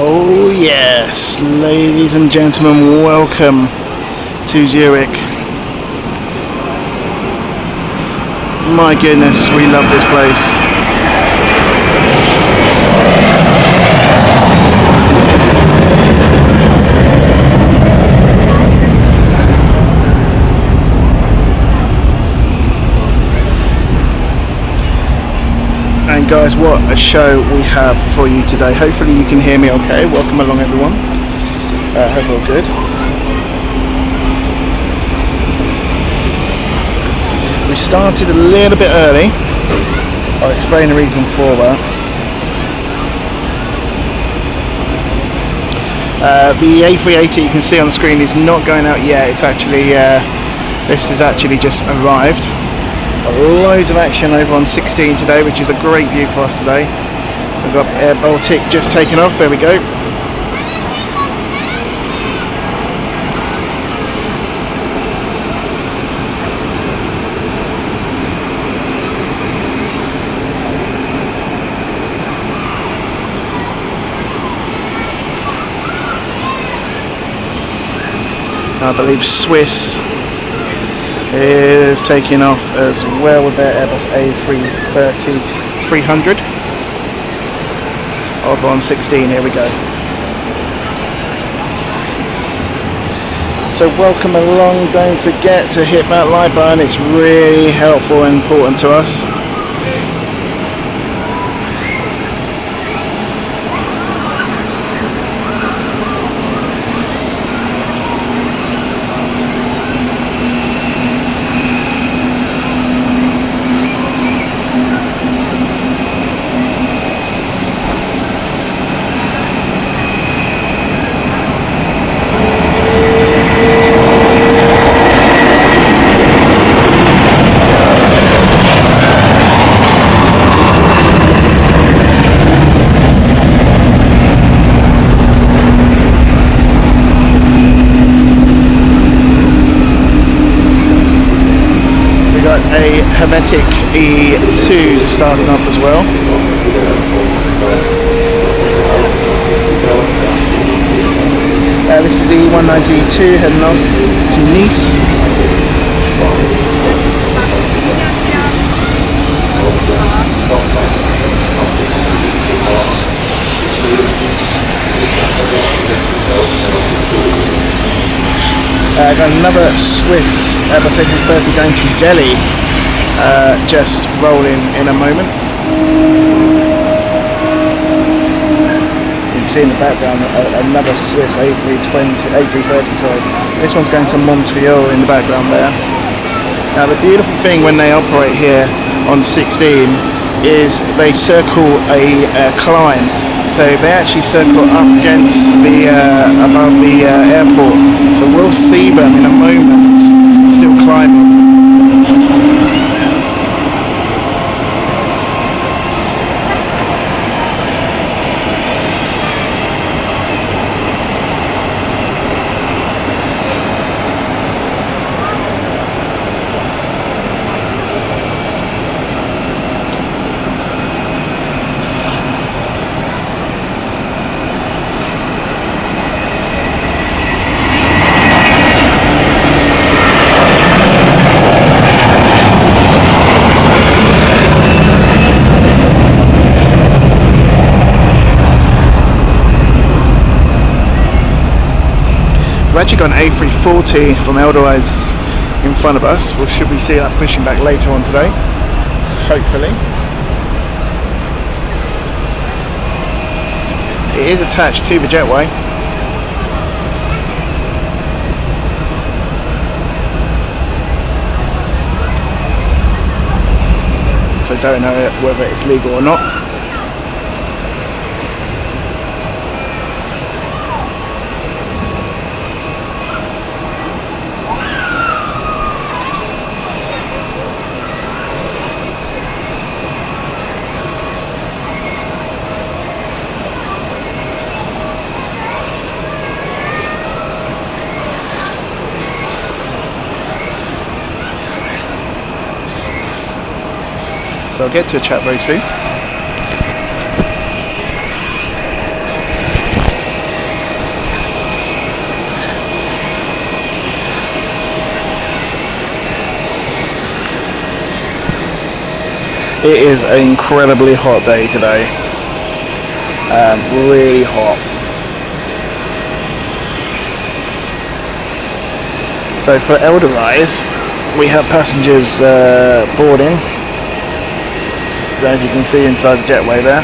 Oh yes, ladies and gentlemen, welcome to Zurich. My goodness, we love this place. And guys, what a show we have for you today. Hopefully you can hear me okay. Welcome along everyone. Hope all good. We started a little bit early. I'll explain the reason for that. The A380 you can see on the screen is not going out yet. It's actually, this has actually just arrived. Loads of action over on 16 today, which is a great view for us today. We've got Air Baltic just taken off. There we go. I believe Swiss is taking off as well with their Airbus A330-300 over on 16. Here we go. So welcome along. Don't forget to hit that like button. It's really helpful and important to us. A Hermetic E2 starting up as well. This is E192 heading off to Nice. Got another Swiss Airbus A330 going to Delhi, just rolling in a moment. You can see in the background another Swiss A330, sorry. This one's going to Montreal in the background there. Now the beautiful thing when they operate here on 16 is they circle a climb. So they actually circle up against the above the airport. So we'll see them in a moment still climbing. We've actually got an A340 from Edelweiss in front of us. Well, should we see that pushing back later on today? Hopefully. It is attached to the jetway. So don't know whether it's legal or not. So I'll get to a chat very soon. It is an incredibly hot day today. Really hot. So for Edelweiss, we have passengers boarding. As you can see inside the jetway there,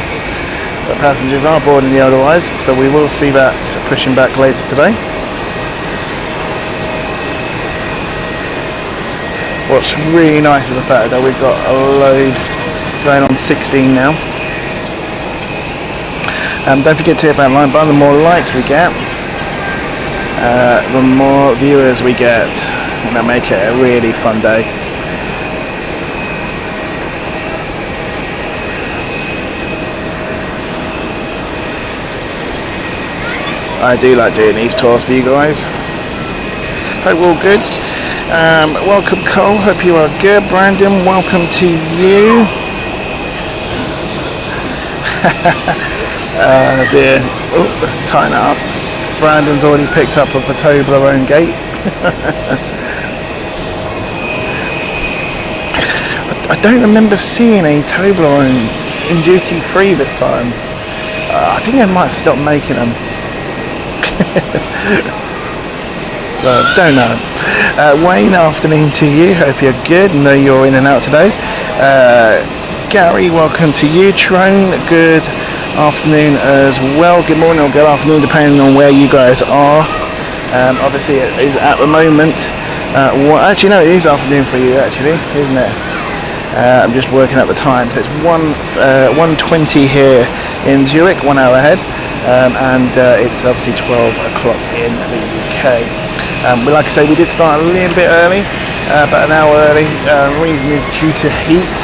the passengers are boarding the Edelweiss, so we will see that pushing back later today. What's really nice is the fact that we've got a load going on 16 now. Don't forget to hit that like button. The more likes we get, the more viewers we get, and that make it a really fun day. I do like doing these tours for you guys. Hope we're all good. Welcome Cole, hope you are good. Brandon, welcome to you. Oh dear, oh, let's tighten it up. Brandon's already picked up a Toblerone gate. I don't remember seeing a Toblerone in duty free this time. I think they might stop making them. So, don't know. Wayne, afternoon to you. Hope you're good. Know you're in and out today. Gary, welcome to you. Trone, good afternoon as well. Good morning or good afternoon, depending on where you guys are. Obviously, it is at the moment. Actually, no, it is afternoon for you, actually, isn't it? I'm just working out the time. So it's 1:20 here in Zurich, 1 hour ahead. And it's obviously 12 o'clock in the UK. But like I say, we did start a little bit early, about an hour early. The reason is due to heat,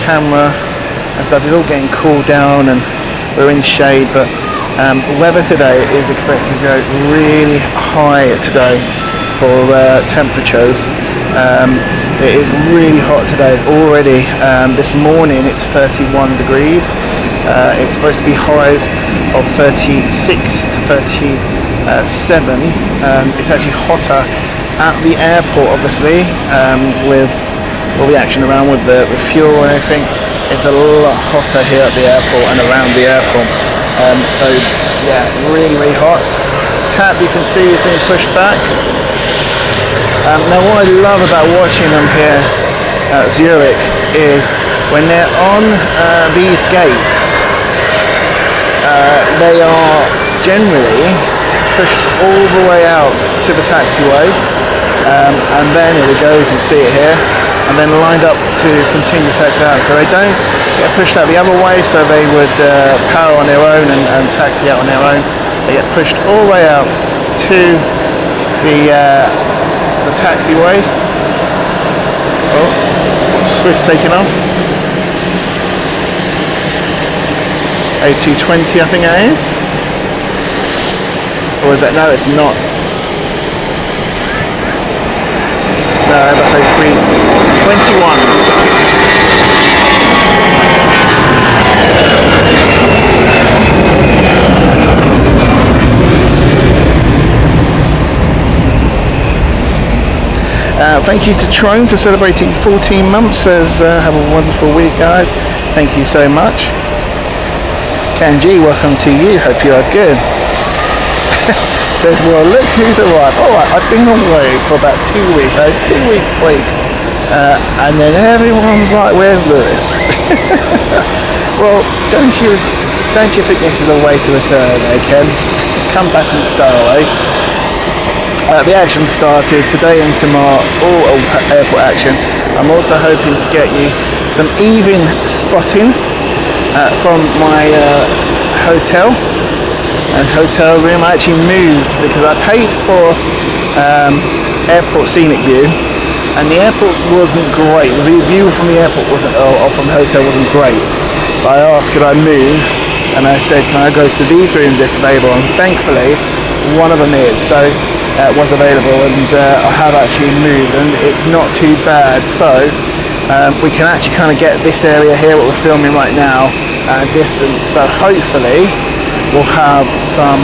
camera and stuff is all getting cooled down, and we're in shade. But weather today is expected to go really high today for temperatures. It is really hot today already. This morning it's 31 degrees. It's supposed to be highs of 36 to 37. It's actually hotter at the airport, obviously, with all the action around with the fuel and everything. It's a lot hotter here at the airport and around the airport. So yeah, really hot. Tap, you can see, is being pushed back. Now what I love about watching them here at Zurich is when they're on these gates, they are generally pushed all the way out to the taxiway, and then here we go, you can see it here, and then lined up to continue taxi out. So they don't get pushed out the other way, so they would power on their own and taxi out on their own. They get pushed all the way out to the taxiway. Oh, Swiss taking off. A220, I think it is. Or is that? No, it's not. No, that's A321. Thank you to Trone for celebrating 14 months. Says have a wonderful week, guys. Thank you so much. Kanji, welcome to you. Hope you are good. Says, well, look who's arrived. Alright, I've been away for about 2 weeks. I had 2 weeks break. And then everyone's like, where's Lewis? Well, don't you think this is the way to return, Ken? Come back and stay away. The action started today and tomorrow, all airport action. I'm also hoping to get you some evening spotting from my hotel room. I actually moved because I paid for airport scenic view, and the airport wasn't great. The view from the airport wasn't, or from the hotel wasn't great. So I asked, could I move? And I said, can I go to these rooms if available? And thankfully, one of them is. So was available, and I have actually moved, and it's not too bad. So we can actually kind of get this area here, what we're filming right now, at a distance. So hopefully we'll have some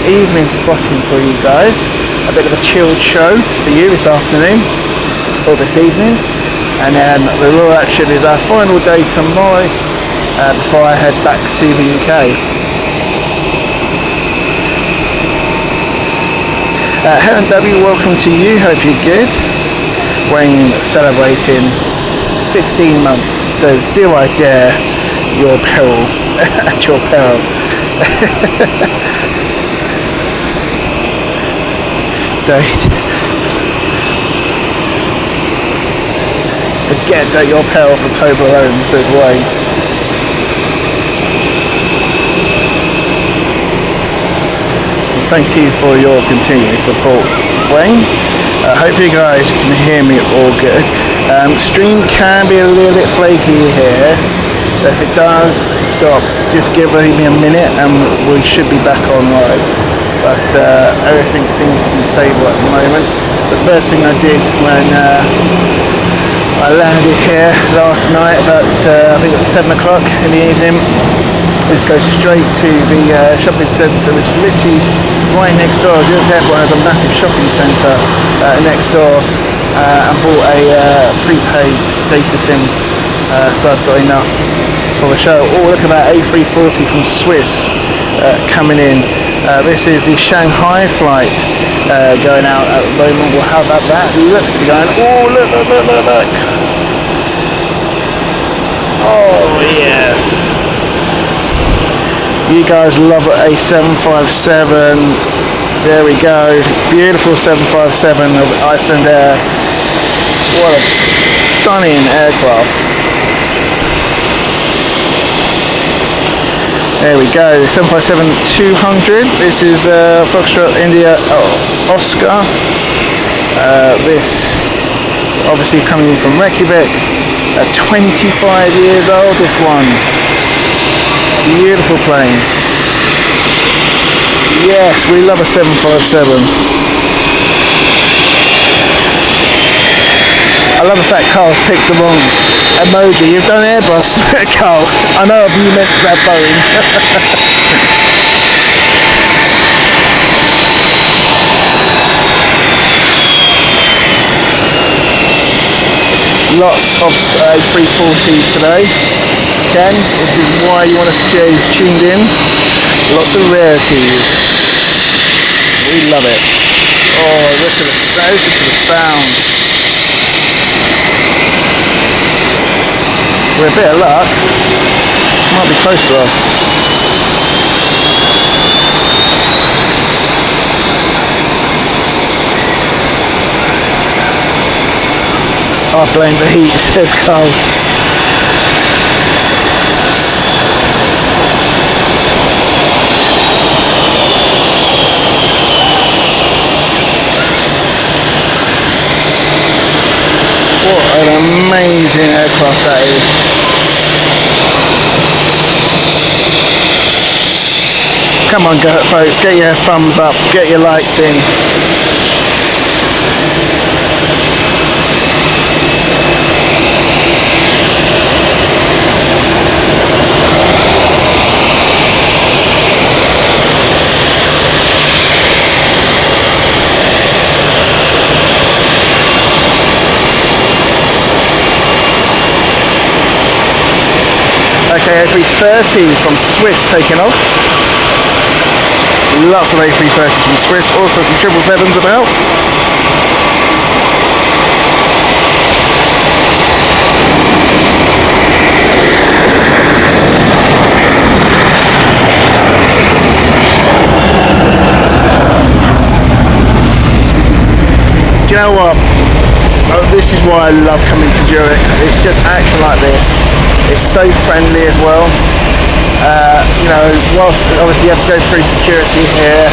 evening spotting for you guys, a bit of a chilled show for you this afternoon or this evening, and then the Royal Action is our final day tomorrow before I head back to the UK. Helen W, welcome to you, hope you're good. Wayne celebrating 15 months, says, do I dare your peril, at your peril. Date. Forget at your peril for Toblerone, says Wayne. Thank you for your continued support, Wayne. Hopefully you guys can hear me all good. Stream can be a little bit flaky here, so if it does stop, just give me a minute and we should be back online. But everything seems to be stable at the moment. The first thing I did when I landed here last night, about I think it was 7 o'clock in the evening, is go straight to the shopping centre, which is literally right next door. Zurich Airport has a massive shopping centre next door, and bought a prepaid data SIM, so I've got enough for the show. Oh, look at that A340 from Swiss coming in. This is the Shanghai flight going out at the moment. Well, how about that? He looks to be going, oh, look. Oh, yes. You guys love a 757. There we go. Beautiful 757 of Iceland Air. What a stunning aircraft. There we go. 757-200. This is Foxtrot India Oscar. This obviously coming in from Reykjavik. 25 years old, this one. Beautiful plane. Yes, we love a 757. I love the fact Carl's picked the wrong emoji. You've done Airbus, Carl. I know you meant that Boeing. Lots of A340s today, Ken, which is why you want to stay tuned in. Lots of rarities. We love it. Oh, listen to the sound. With a bit of luck, might be close to us. I blame the heat, says Carl. What an amazing aircraft that is. Come on, folks, get your thumbs up, get your likes in. Okay, A330 from Swiss taking off. Lots of A330s from Swiss, also some 777s about. Do you know what? This is why I love coming to Zurich. It's just action like this. It's so friendly as well. You know, whilst obviously you have to go through security here,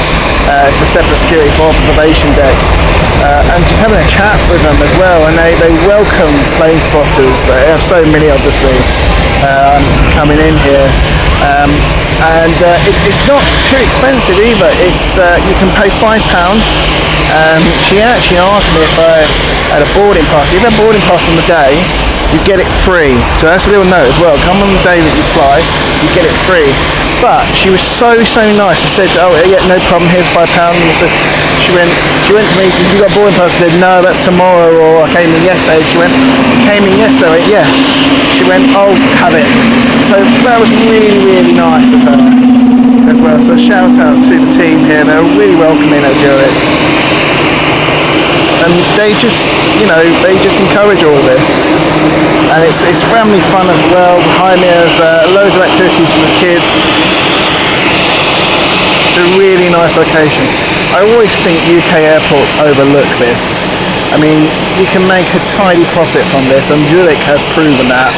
it's a separate security for observation deck, and just having a chat with them as well, and they welcome plane spotters. They have so many obviously coming in here, and it's not too expensive either. It's you can pay £5. She actually asked me if I had a boarding pass. If you have a boarding pass on the day, you get it free. So that's a little note as well. Come on the day that you fly, you get it free. But she was so nice. I said, oh yeah, no problem, here's £5. And so she went to me, you got a boarding pass? I said, no, that's tomorrow, or I came in yesterday. She went, came in yesterday? Yeah. She went, oh, have it. So that was really nice of her as well. So shout out to the team here, they're really welcoming at Zurich. And they just, you know, they just encourage all of this. And it's family fun as well. Behind me there's loads of activities for the kids. It's a really nice location. I always think UK airports overlook this. I mean, you can make a tidy profit from this, and Zurich has proven that.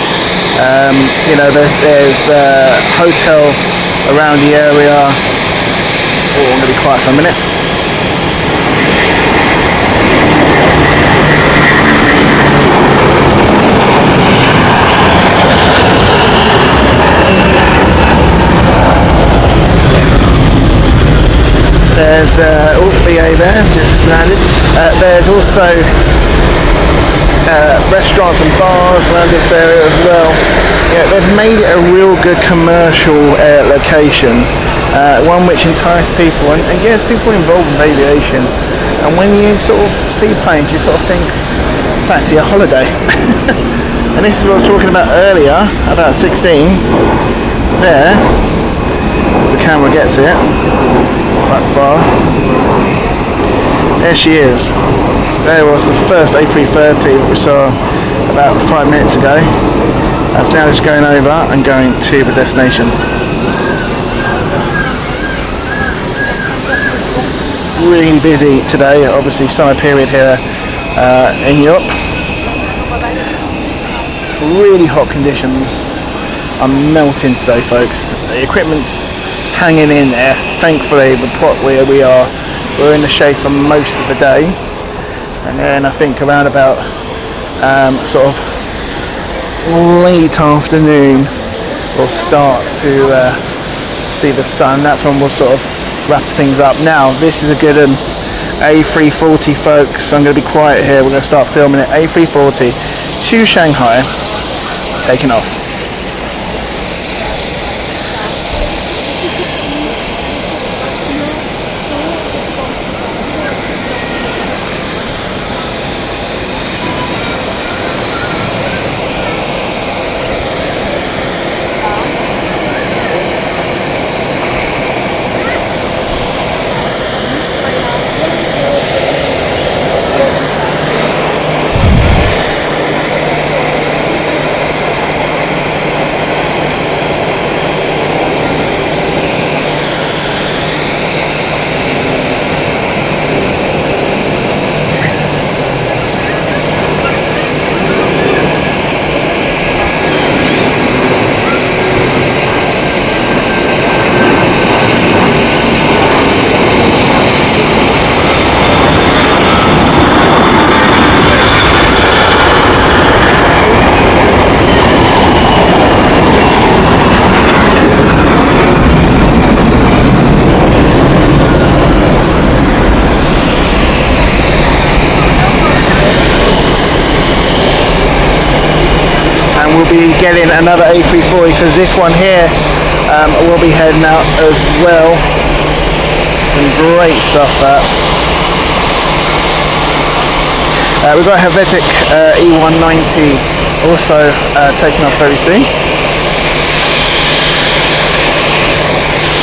You know, there's a hotel around the area. Oh, I'm going to be quiet for a minute. There's BA there, just landed. There's also restaurants and bars around this area as well. Yeah, they've made it a real good commercial location, one which entices people and gets people involved in aviation. And when you sort of see planes, you sort of think, fancy a holiday. And this is what I was talking about earlier, about 16. There, if the camera gets it. That far. There she is. There was the first A330 that we saw about 5 minutes ago. That's now just going over and going to the destination. Really busy today, obviously summer period here in Europe. Really hot conditions. I'm melting today, folks. The equipment's hanging in there. Thankfully, the plot where we are, we're in the shade for most of the day, and then I think around about sort of late afternoon we'll start to see the sun. That's when we'll sort of wrap things up. Now this is a good A340, folks. I'm going to be quiet here. We're going to start filming it. A340 to Shanghai, taking off. Getting another A340 because this one here will be heading out as well. Some great stuff that. We've got Helvetic E190 also taking off very soon.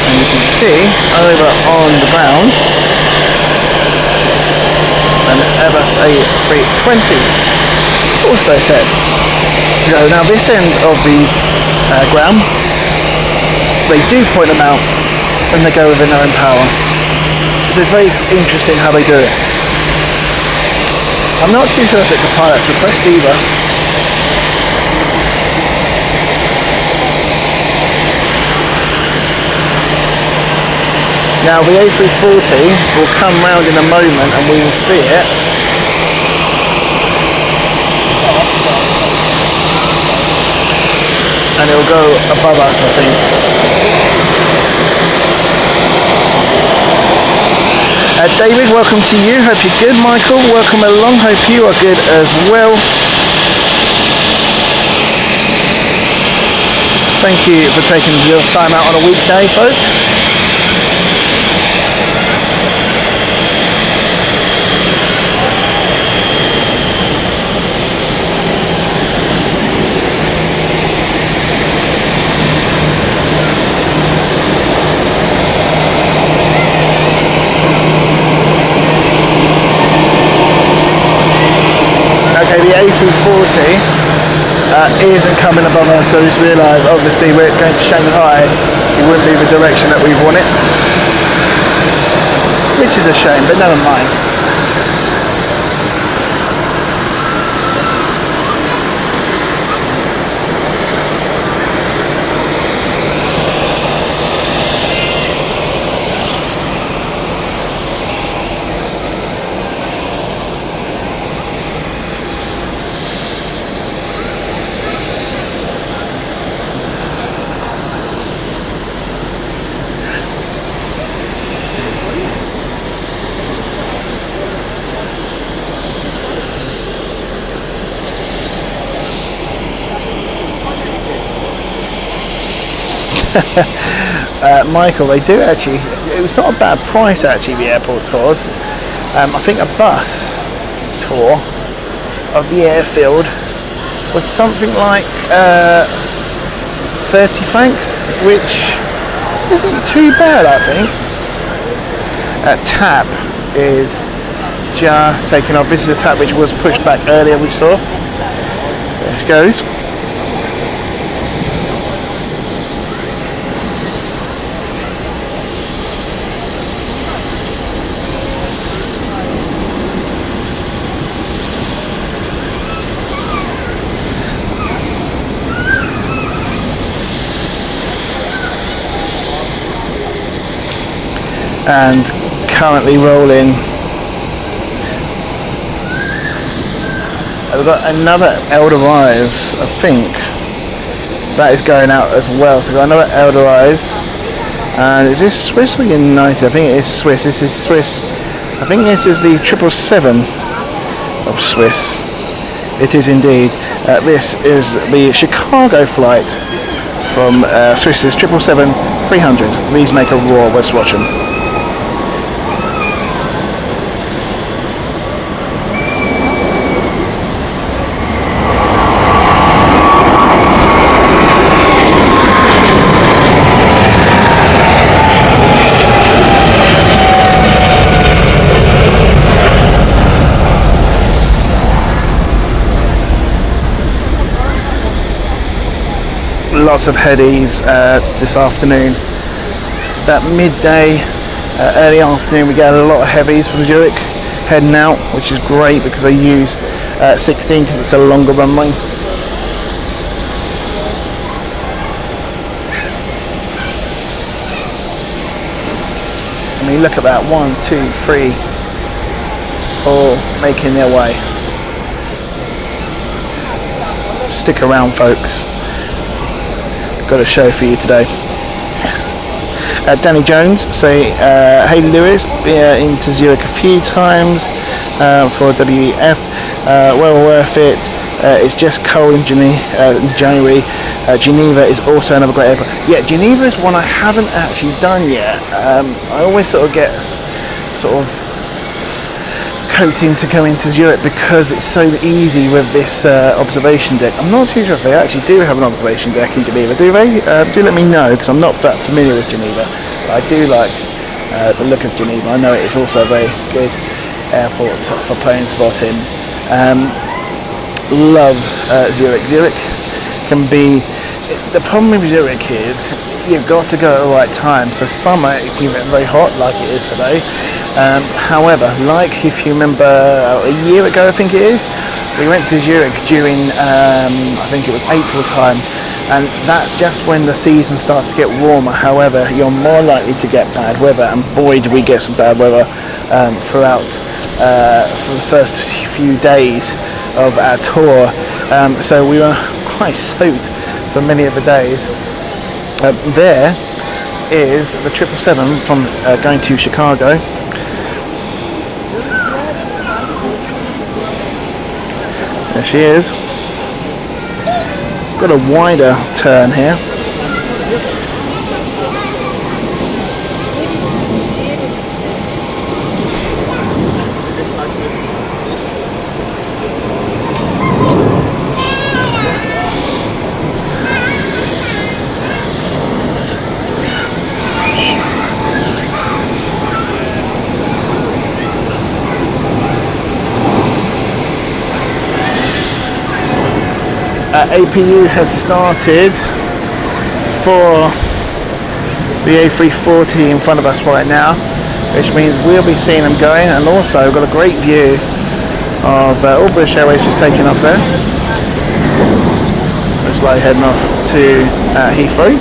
And you can see over on the ground an Airbus A320 also set to go. Now this end of the ground, they do point them out and they go within their own power. So it's very interesting how they do it. I'm not too sure if it's a pilot's request either. Now the A340 will come round in a moment and we will see it. And it'll go above us, I think. David, welcome to you. Hope you're good. Michael, welcome along. Hope you are good as well. Thank you for taking your time out on a weekday, folks. Okay, the A340 isn't coming above us. I just realised, obviously, where it's going to Shanghai, it wouldn't be the direction that we want it, which is a shame, but never mind. Michael, they do actually, it was not a bad price actually, the airport tours. I think a bus tour of the airfield was something like 30 francs, which isn't too bad, I think. TAP is just taking off. This is a TAP which was pushed back earlier, we saw. There it goes. And currently rolling. We've got another Edelweiss, I think. That is going out as well. So we've got another Edelweiss. And is this Swiss or United? I think it is Swiss. This is Swiss. I think this is the 777 of Swiss. It is indeed. This is the Chicago flight from Swiss's 777-300. These make a roar. Let's watch them. Lots of headies this afternoon. About midday, early afternoon, we get a lot of heavies from Zurich heading out, which is great because I use 16 because it's a longer runway. I mean, look at that, 1, 2, 3, all making their way. Stick around, folks. Got a show for you today. Danny Jones say, hey Lewis, been into Zurich a few times for WEF, well worth it. It's just cold in January. Geneva is also another great airport. Yeah, Geneva is one I haven't actually done yet. I always sort of get sort of coating to come into Zurich because it's so easy with this observation deck. I'm not too sure if they actually do have an observation deck in Geneva, do they? Do let me know, because I'm not that familiar with Geneva. But I do like the look of Geneva. I know it is also a very good airport for Planespotting. Love Zurich. Zurich can be, the problem with Zurich is you've got to go at the right time. So summer it can get very hot like it is today. However, like if you remember a year ago, I think it is, we went to Zurich during I think it was April time, and that's just when the season starts to get warmer. However, you're more likely to get bad weather, and boy did we get some bad weather throughout for the first few days of our tour. So we were quite soaked for many of the days. There is the 777 from going to Chicago. There she is. Got a wider turn here. APU has started for the A340 in front of us right now, which means we'll be seeing them going, and also we've got a great view of all British Airways just taking off there. Looks like heading off to Heathrow.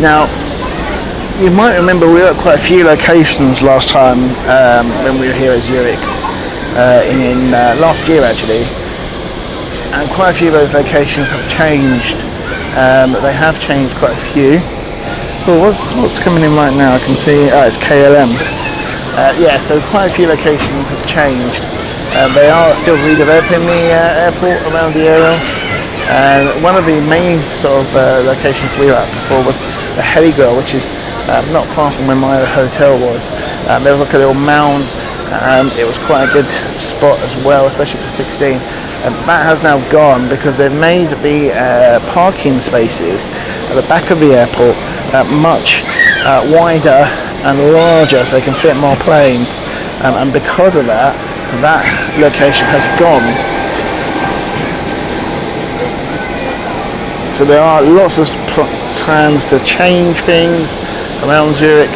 Now, you might remember we were at quite a few locations last time when we were here at Zurich, in last year actually, and quite a few of those locations have changed. They have changed quite a few. Oh, what's coming in right now? I can see, it's KLM. Yeah, so quite a few locations have changed. They are still redeveloping the airport around the area. One of the main sort of locations we were at before was the Heligra, which is not far from where my hotel was. There was like a little mound. It was quite a good spot as well, especially for 16. That has now gone because they've made the parking spaces at the back of the airport much wider and larger, so they can fit more planes. And because of that, that location has gone. So there are lots of plans to change things around Zurich.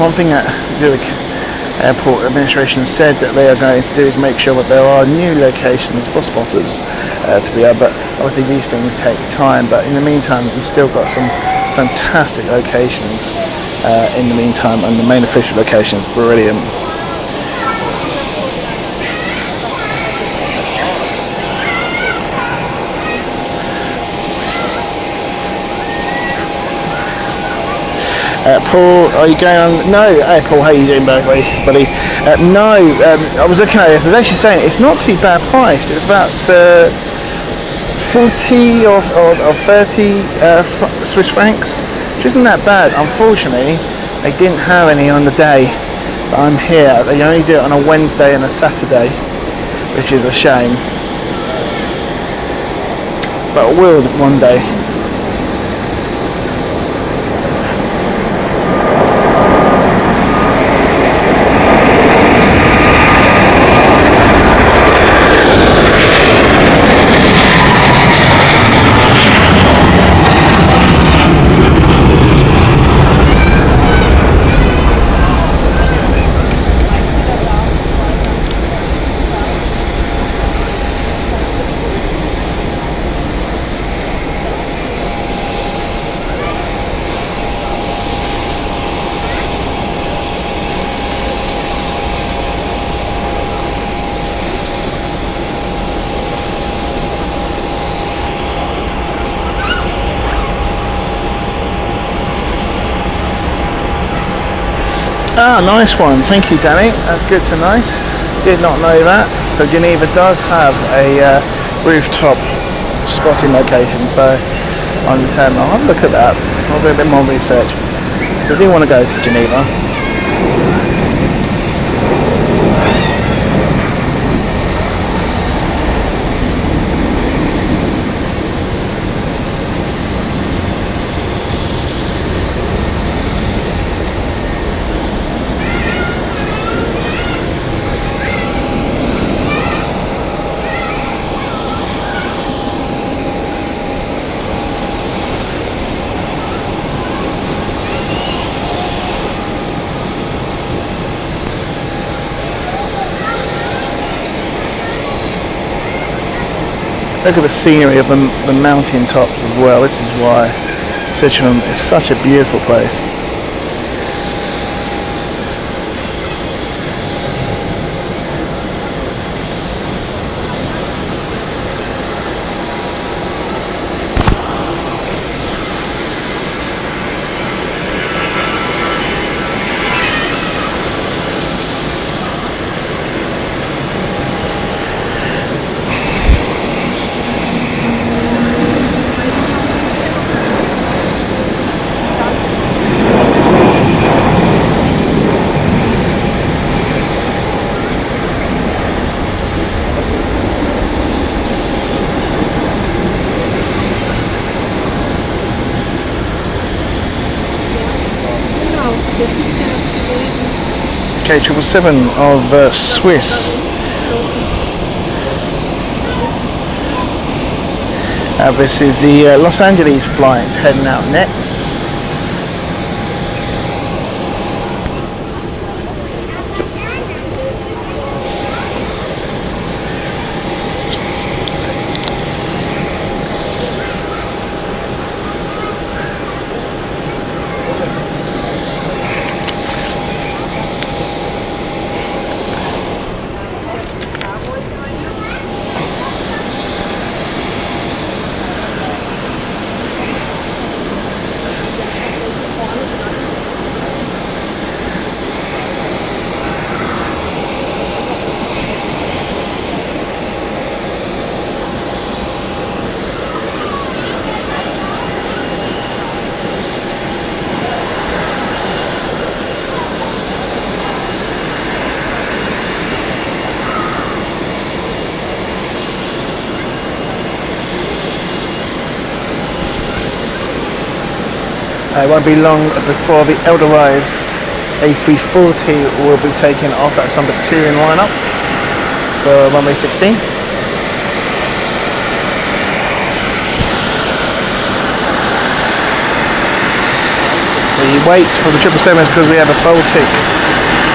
One thing that Zurich Airport administration said that they are going to do is make sure that there are new locations for spotters to be able, but obviously these things take time, but in the meantime we've still got some fantastic locations in the meantime, and the main official location is brilliant. Paul, are you going on? No, hey Paul, how are you doing, buddy? No, I was looking at this. I was actually saying it's not too bad priced. It was about 40 or 30 Swiss francs, which isn't that bad. Unfortunately, they didn't have any on the day that I'm here. They only do it on a Wednesday and a Saturday, which is a shame. But I will one day. Ah, nice one. Thank you, Danny. That's good to know. Did not know that. So Geneva does have a rooftop spotting location. So on the terminal, I'll have a look at that. I'll do a bit more research. So I do want to go to Geneva. Look at the scenery of the mountain tops as well. This is why Switzerland is such a beautiful place. UK 777 of Swiss. This is the Los Angeles flight heading out next. It won't be long before the Edelweiss A340 will be taken off. That's number 2 in lineup for runway 16. We wait for the 777s because we have a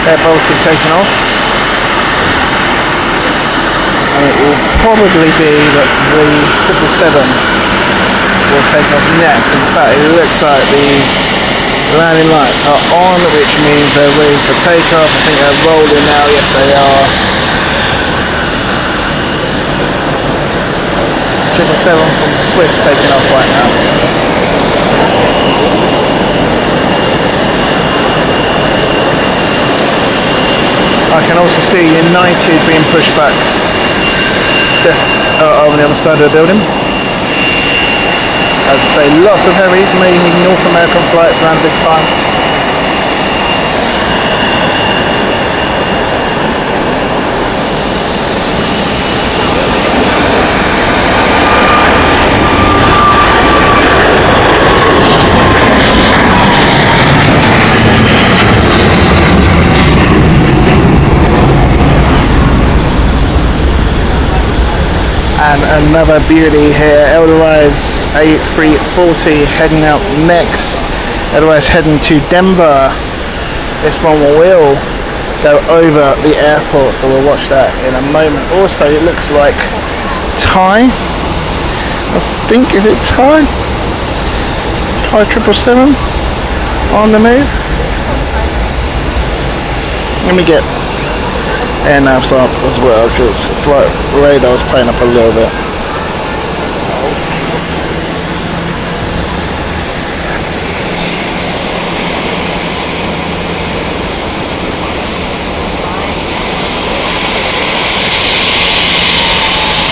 Air Baltic taken off. And it will probably be that the 777 will take off next. In fact, it looks like the landing lights are on, which means they're ready for takeoff. I think they're rolling now. Yes, they are. 777 from Swiss taking off right now. I can also see United being pushed back just over the other side of the building. As I say, lots of heavies, mainly North American flights around this time. And another beauty here, Edelweiss A340 heading out next. Edelweiss heading to Denver. This one will go over the airport, so we'll watch that in a moment. Also, it looks like Thai. I think, is it Thai? Thai 777 on the move. Let me get air navs up as well, because flight radar's playing up a little bit.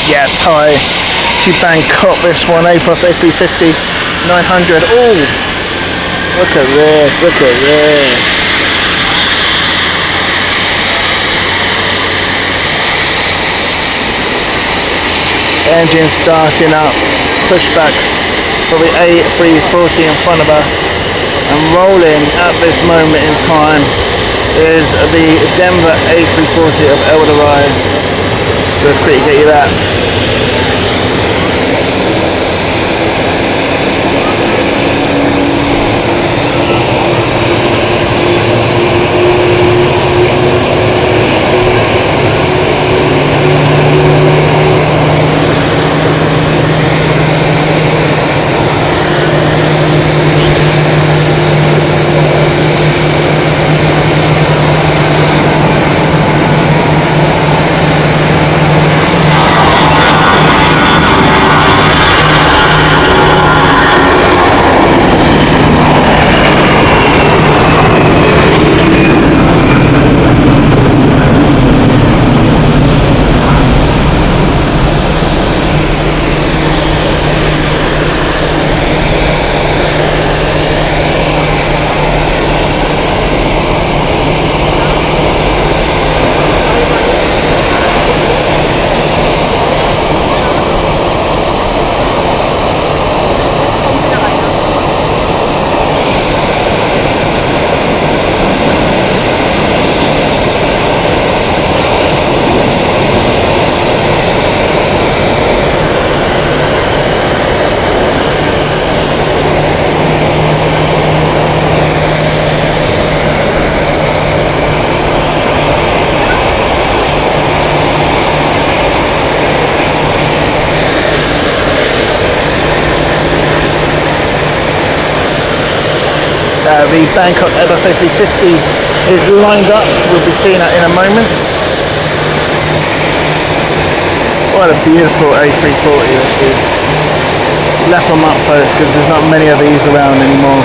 Yeah, Thai to Bangkok, this one, A plus A350 900. Oh, look at this, look at this. Engine starting up, pushback for the A340 in front of us, and rolling at this moment in time is the Denver A340 of Edelweiss. So let's quickly get you that. The Bangkok Airbus A350 is lined up. We'll be seeing that in a moment. What a beautiful A340 this is. Lap them up, folks, because there's not many of these around anymore.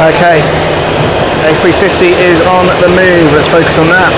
Okay, A350 is on the move. Let's focus on that.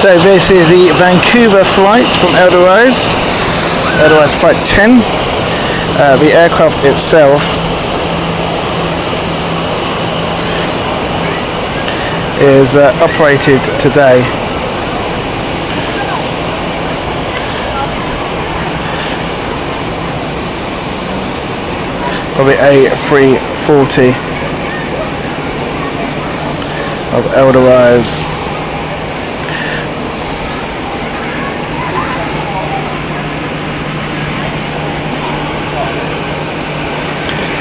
So this is the Vancouver flight from Edelweiss flight 10. The aircraft itself is operated today. Probably A340 of Edelweiss.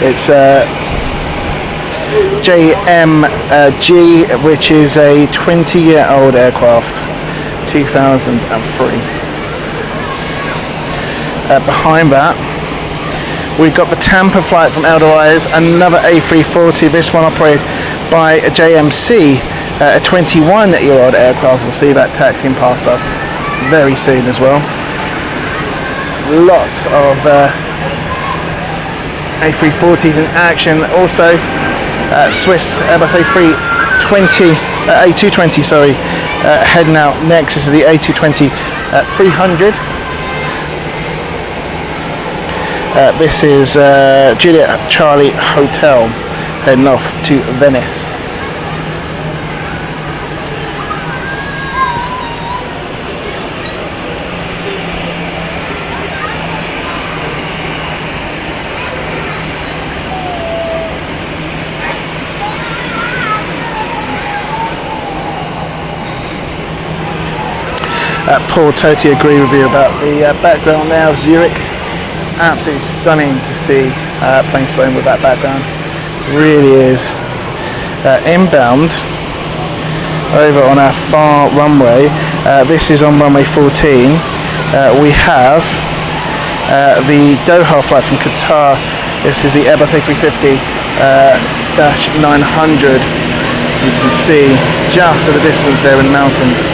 It's JMG, which is a 20-year-old aircraft, 2003. Behind that, we've got the Tampa flight from Edelweiss, another A340. This one operated by JMC, a 21-year-old aircraft. We'll see that taxiing past us very soon as well. Lots of A340s in action. Also Swiss Airbus A220 heading out next. This is the A220 300. This is Juliet Charlie Hotel heading off to Venice. Paul, totally agree with you about the background there of Zurich. It's absolutely stunning to see Planespotting with that background. It really is. Inbound over on our far runway. This is on runway 14. We have the Doha flight from Qatar. This is the Airbus A350-900. You can see just at a distance there in the mountains.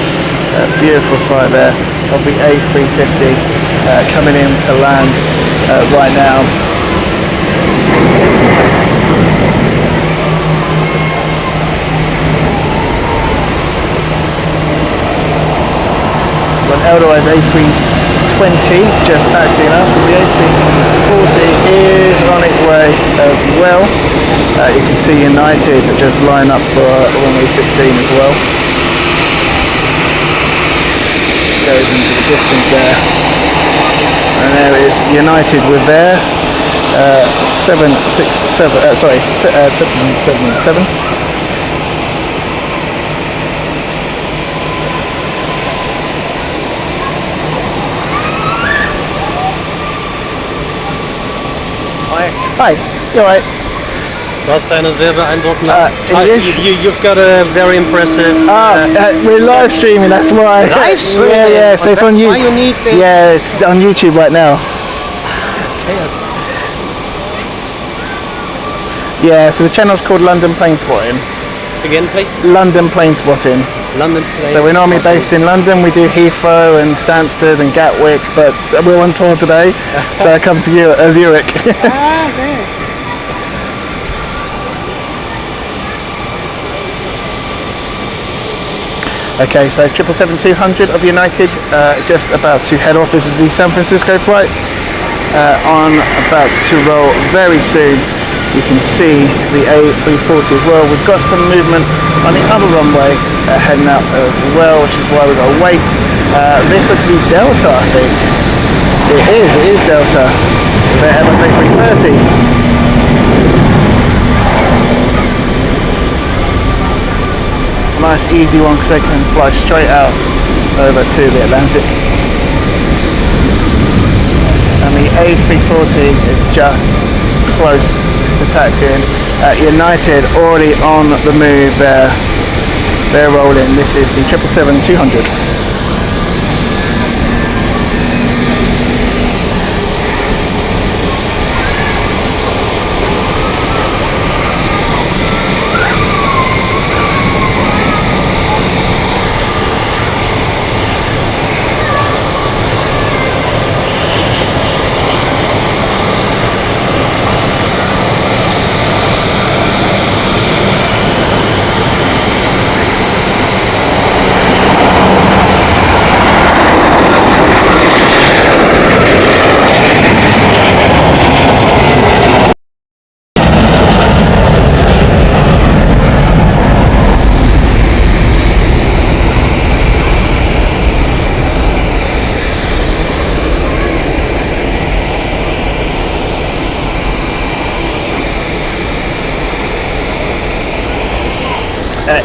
Beautiful sight there of the A350 coming in to land right now. An Edelweiss A320 just taxiing up. The A340 is on its way as well. You can see United just line up for runway 16 as well. goes into the distance there. And there is United with their 777. Hi, you alright? Du hast eine sehr beeindruckende. You've got a very impressive. We're live streaming, that's why. Live streaming? Yeah, so it's on YouTube. You need it. Yeah, it's on YouTube right now. Okay. Yeah, so the channel's called London Planespotting. Again, please. London Planespotting. London Planespotting. So we're normally based in London. We do Heathrow and Stansted and Gatwick, but we're on tour today, so I come to Zurich. Okay. Okay, so 777-200 of United, just about to head off. This is the San Francisco flight, on about to roll very soon. You can see the A340 as well. We've got some movement on the other runway heading out as well, which is why we've got to wait. This looks to be Delta, I think. It is Delta. The Airbus A330. Nice easy one because they can fly straight out over to the Atlantic. And the A340 is just close to taxiing. United already on the move there. They're rolling. This is the 777-200.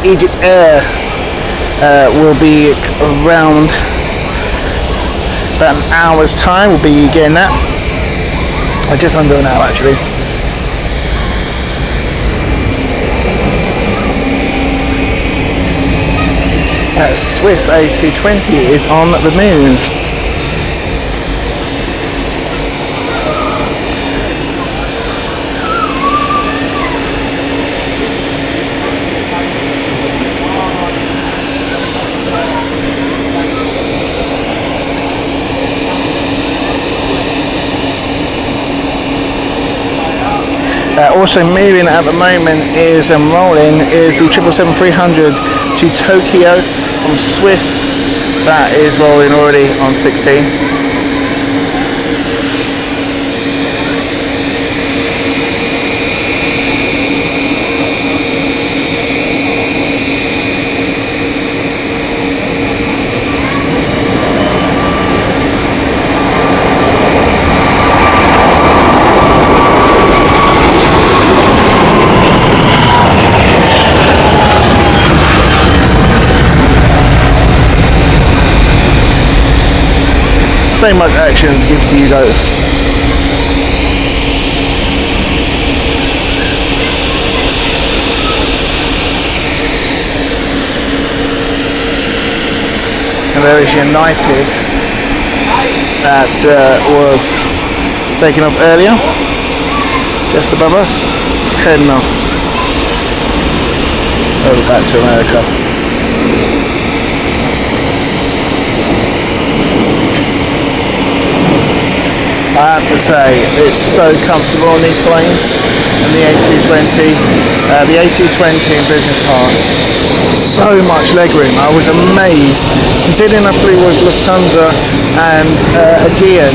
Egypt Air will be around about an hour's time. We'll be getting that, just under an hour actually. Swiss A220 is on the move. Also moving at the moment is rolling is the 777-300 to Tokyo from Swiss. That is rolling already on 16. So much action to give to you guys. And there is United that was taken off earlier, just above us, heading off over back to America. I have to say, it's so comfortable on these planes, and the A220 in business class, so much legroom. I was amazed, considering I flew with Lufthansa and Aegean,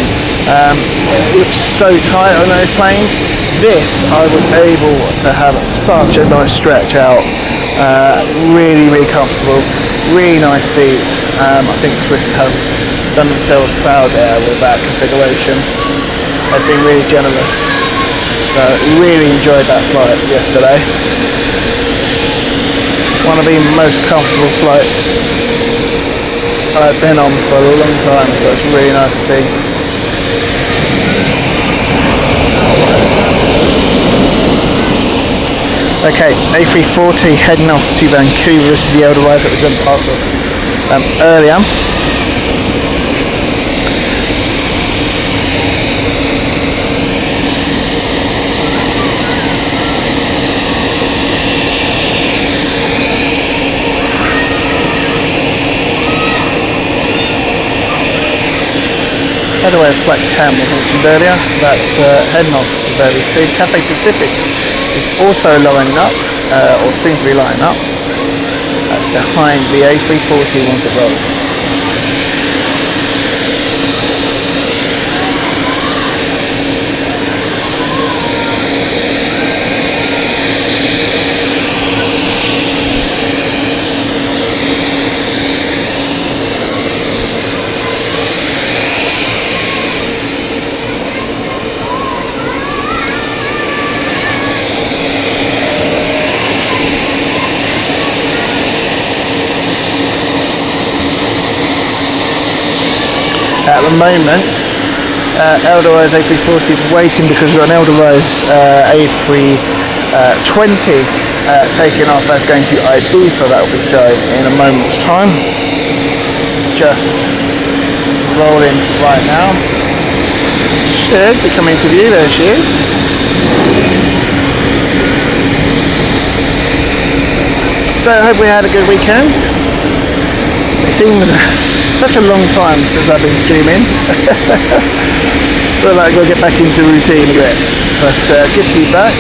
it was so tight on those planes. This, I was able to have such a nice stretch out, really, really comfortable. Really nice seats. I think the Swiss have done themselves proud there with that configuration. They've been really generous. So really enjoyed that flight yesterday. One of the most comfortable flights I've been on for a long time, so it's really nice to see. Okay, A340 heading off to Vancouver. This is the Edelweiss that was done past us earlier. Edelweiss Flight 10 we mentioned earlier, that's heading off very soon. Cathay Pacific is also lining up, or soon to be lining up. That's behind the A340 once it rolls. At the moment, Edelweiss A340 is waiting because we've got an Edelweiss A320 taking off. That's going to Ibiza. That will be shown in a moment's time. It's just rolling right now. Should be coming to view. There she is. So I hope we had a good weekend. It seems such a long time since I've been streaming. Feel like I've got to get back into routine a bit. But good to be back.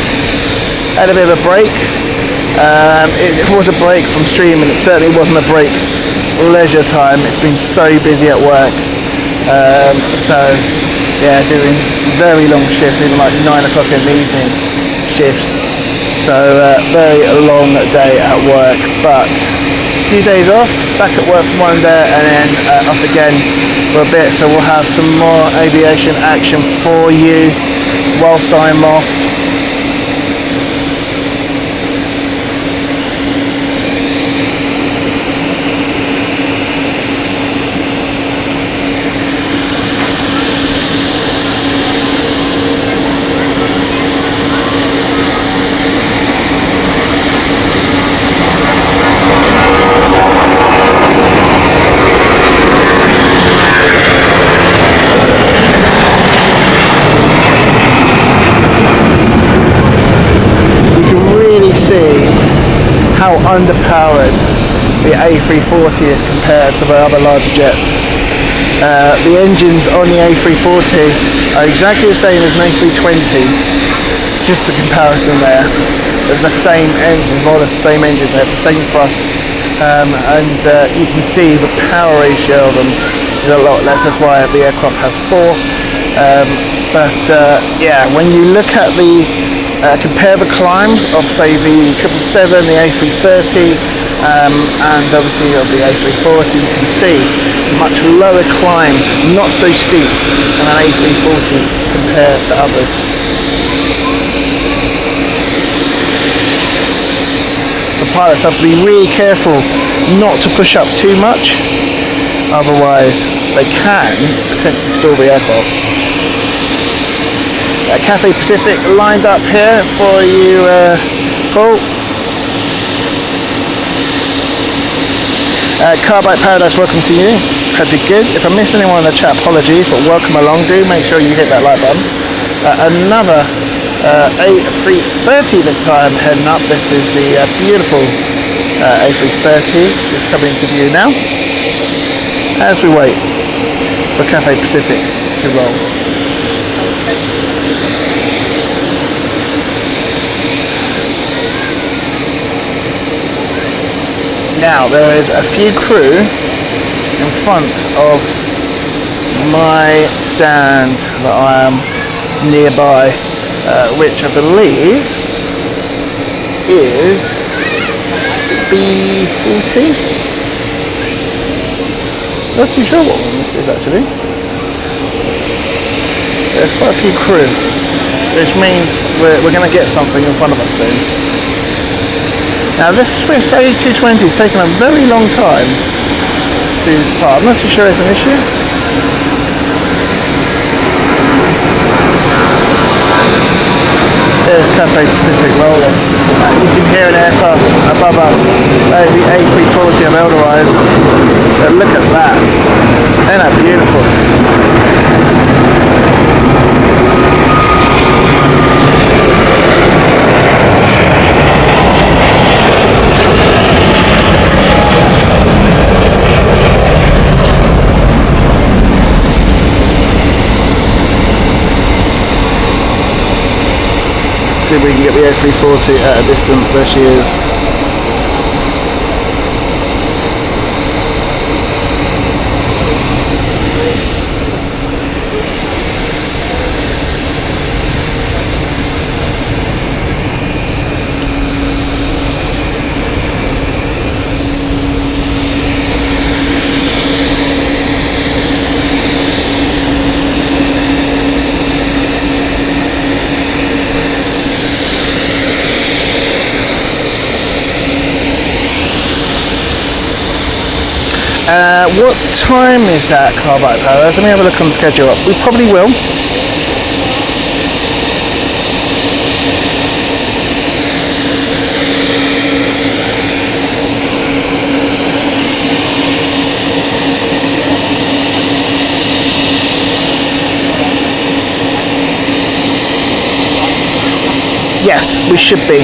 Had a bit of a break. It was a break from streaming. It certainly wasn't a break leisure time. It's been so busy at work. So yeah, doing very long shifts, even like 9 o'clock in the evening shifts. So very long day at work. But few days off, back at work for one day and then off again for a bit, so we'll have some more aviation action for you whilst I'm off. How underpowered the A340 is compared to the other larger jets. The engines on the A340 are exactly the same as an A320, just a comparison there. They're the same engines, more or less the same engines, they have the same thrust, and you can see the power ratio of them is a lot less. That's why the aircraft has 4. Yeah, when you look at the compare the climbs of say the 777, the A330 and obviously of the A340, you can see much lower climb, not so steep than an A340 compared to others. So pilots have to be really careful not to push up too much, otherwise they can potentially stall the aircraft. Cathay Pacific lined up here for you, Paul. Carbite Paradise, welcome to you. Hope you're good. If I missed anyone in the chat, apologies, but welcome along. Do make sure you hit that like button. Another A330 this time heading up. This is the beautiful A330 that's coming into view now as we wait for Cathay Pacific to roll. Now there is a few crew in front of my stand that I am nearby, which I believe is B40. Not too sure what one this is actually. There's quite a few crew, which means we're going to get something in front of us soon. Now this Swiss A220 has taken a very long time to depart. I'm not too sure there's an issue. There's Cathay Pacific rolling. You can hear an aircraft above us. There's the A340 of Edelweiss. But look at that. Isn't that beautiful? See if we can get the A340 at a distance. There she is. What time is that car back there? Let me have a look on the schedule. We probably will. Yes, we should be.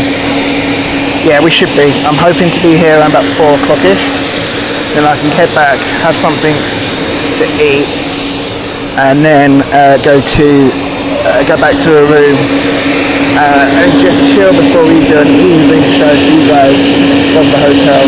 Yeah, we should be. I'm hoping to be here around about 4 o'clock-ish. Then I can head back, have something to eat, and then go back to a room and just chill before we do an evening show for you guys from the hotel.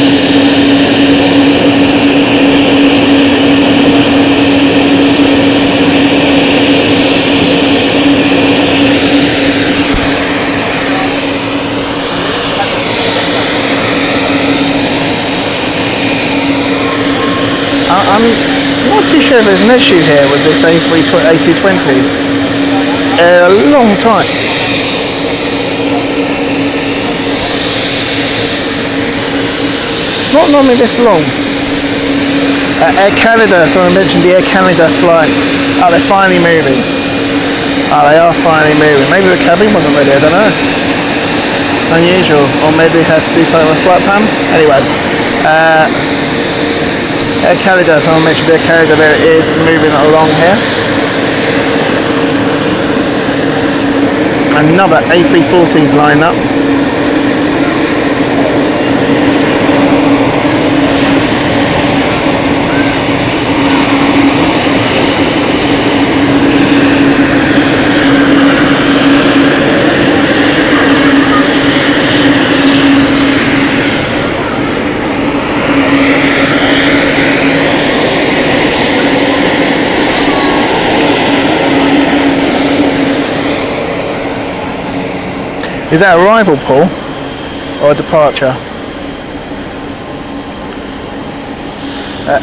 I'm not too sure if there's an issue here with this A220. A long time. It's not normally this long. Air Canada, someone mentioned the Air Canada flight. Oh, they're finally moving. Oh, they are finally moving. Maybe the cabin wasn't ready, I don't know. Unusual. Or maybe they had to do something with the flight plan. Anyway. Air Canada, someone mentioned Air Canada, there it is, moving along here. Another A340's lined up. Is that arrival, Paul, or a departure?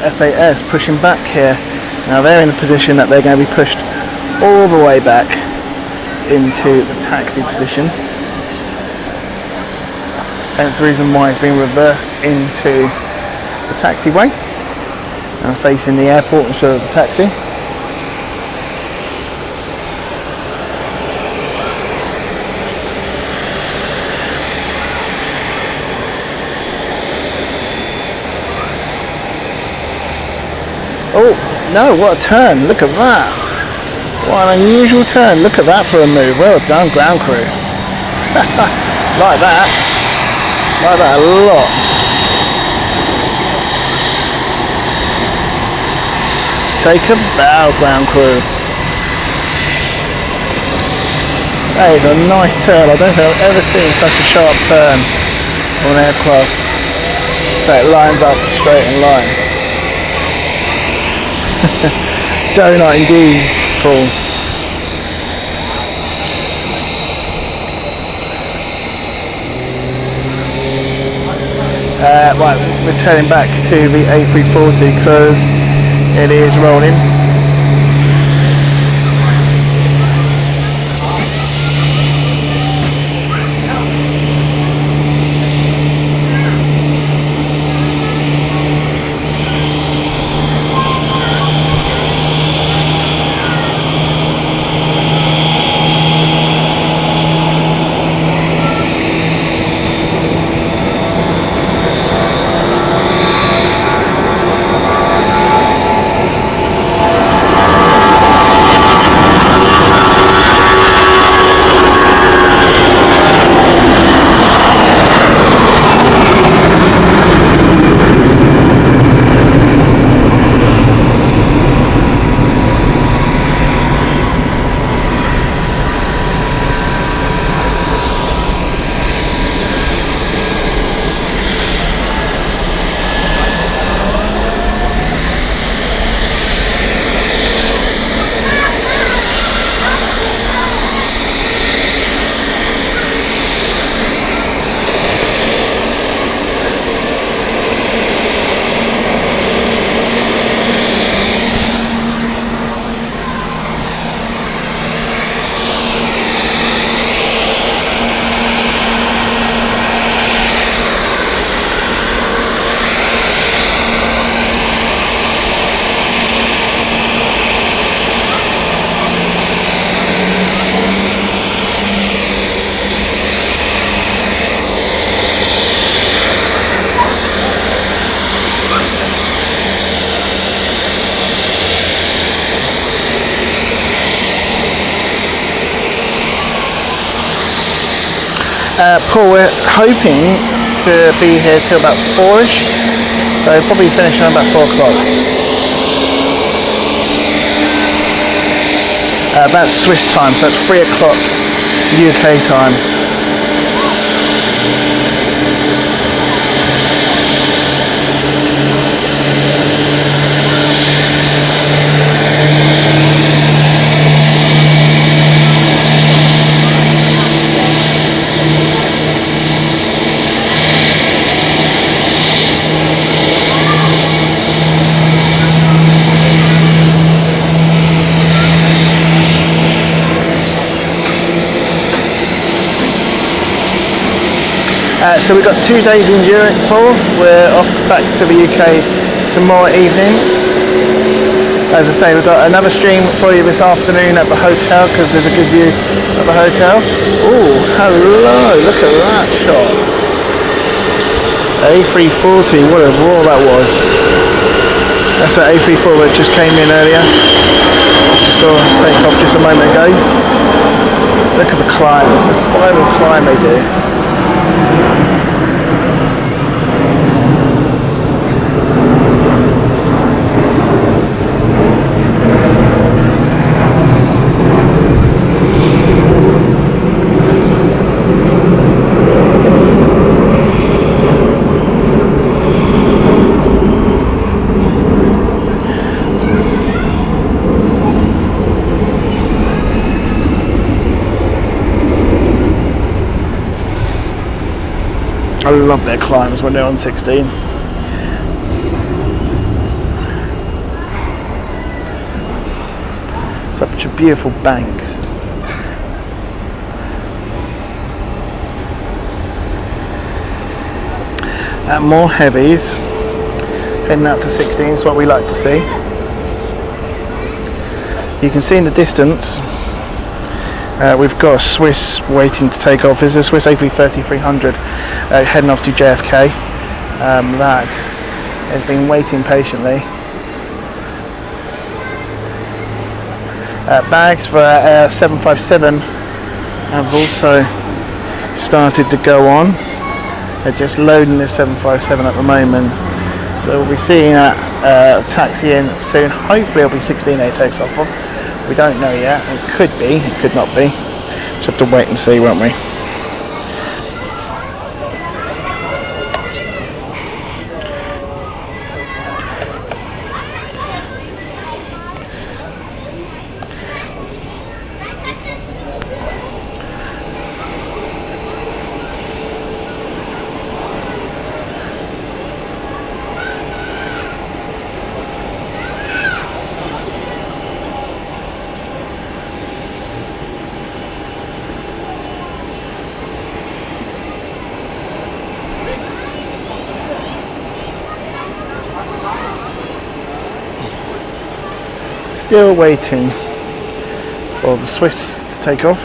SAS pushing back here. Now they're in a position that they're going to be pushed all the way back into the taxi position. Hence the reason why it's been reversed into the taxiway and facing the airport instead of the taxi. Oh, no, what a turn. Look at that. What an unusual turn. Look at that for a move. Well done, ground crew. Like that. Like that a lot. Take a bow, ground crew. That is a nice turn. I don't think I've ever seen such a sharp turn on an aircraft. So it lines up straight in line. Donut indeed, Paul. Right, we're turning back to the A340 because It is rolling. Paul, we're hoping to be here till about 4ish, so probably finish around about 4 o'clock. That's Swiss time, so that's 3 o'clock UK time. So we've got 2 days in Zurich, Paul. We're off back to the UK tomorrow evening. As I say, we've got another stream for you this afternoon at the hotel because there's a good view at the hotel. Oh, hello, look at that shot. A340, what a roar that was. That's an A340 that just came in earlier. Saw take off just a moment ago. Look at the climb, it's a spiral climb they do. I love their climbs when they're on 16. Such a beautiful bank. More heavies. Heading out to 16 is what we like to see. You can see in the distance we've got a Swiss waiting to take off. This is a Swiss A330-300 heading off to JFK. That has been waiting patiently. Bags for 757 have also started to go on. They're just loading this 757 at the moment. So we'll be seeing that taxi in soon. Hopefully it'll be 16 it takes off of. We don't know yet. It could be, it could not be. Just have to wait and see, won't we? Still waiting for the Swiss to take off.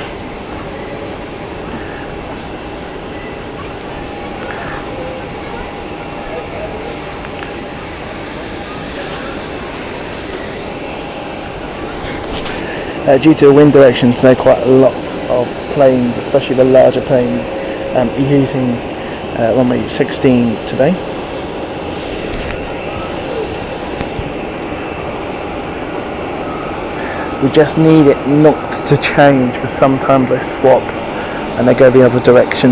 Due to the wind direction today, quite a lot of planes, especially the larger planes, using runway 16 today. We just need it not to change, because sometimes they swap and they go the other direction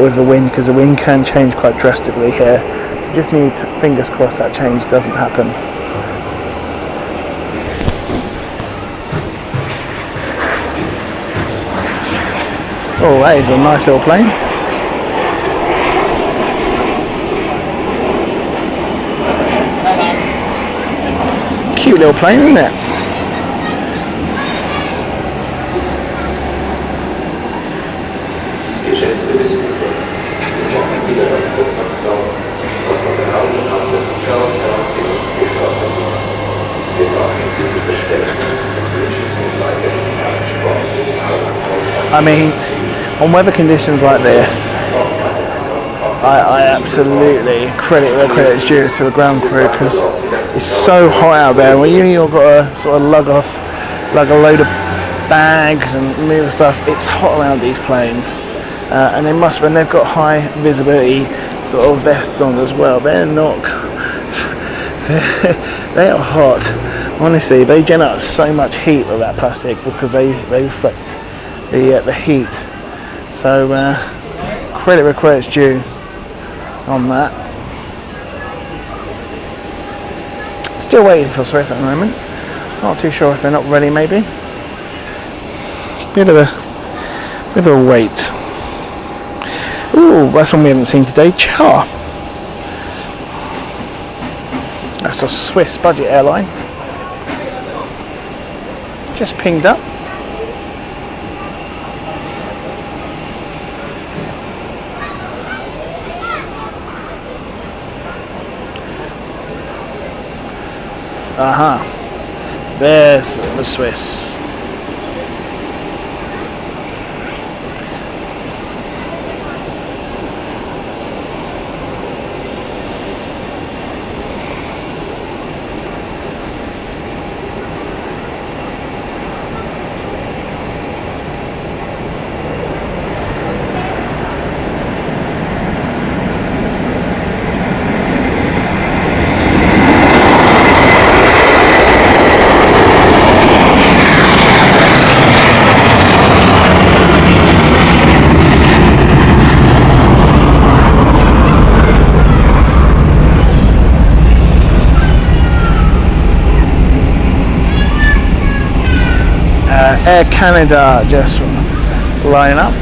with the wind, because the wind can change quite drastically here. So just need to, fingers crossed, that change doesn't happen. Oh, that is a nice little plane. Cute little plane, isn't it? I mean, on weather conditions like this, I absolutely credit where credit's due to the ground crew, because it's so hot out there. When you've got to sort of lug a load of bags and move stuff, it's hot around these planes, and they must, when they've got high visibility sort of vests on as well, they are hot. Honestly, they generate so much heat with that plastic, because they reflect the heat. So credit where credit's due on that. Still waiting for Swiss at the moment. Not too sure if they're not ready, maybe. Bit of a wait. Ooh, that's one we haven't seen today. Char. That's a Swiss budget airline. Just pinged up. Aha, there's the Swiss. Air Canada just line up.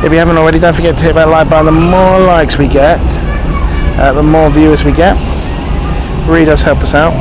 If you haven't already, don't forget to hit that like button. The more likes we get, the more viewers we get. Really does help us out.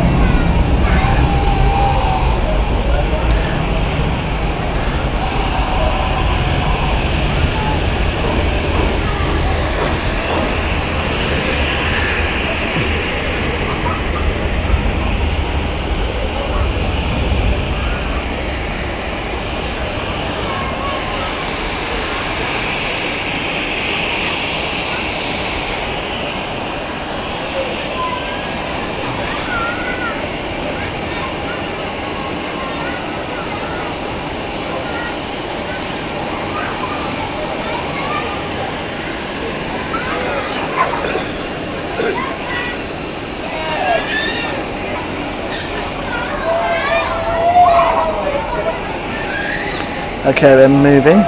Okay, they're moving.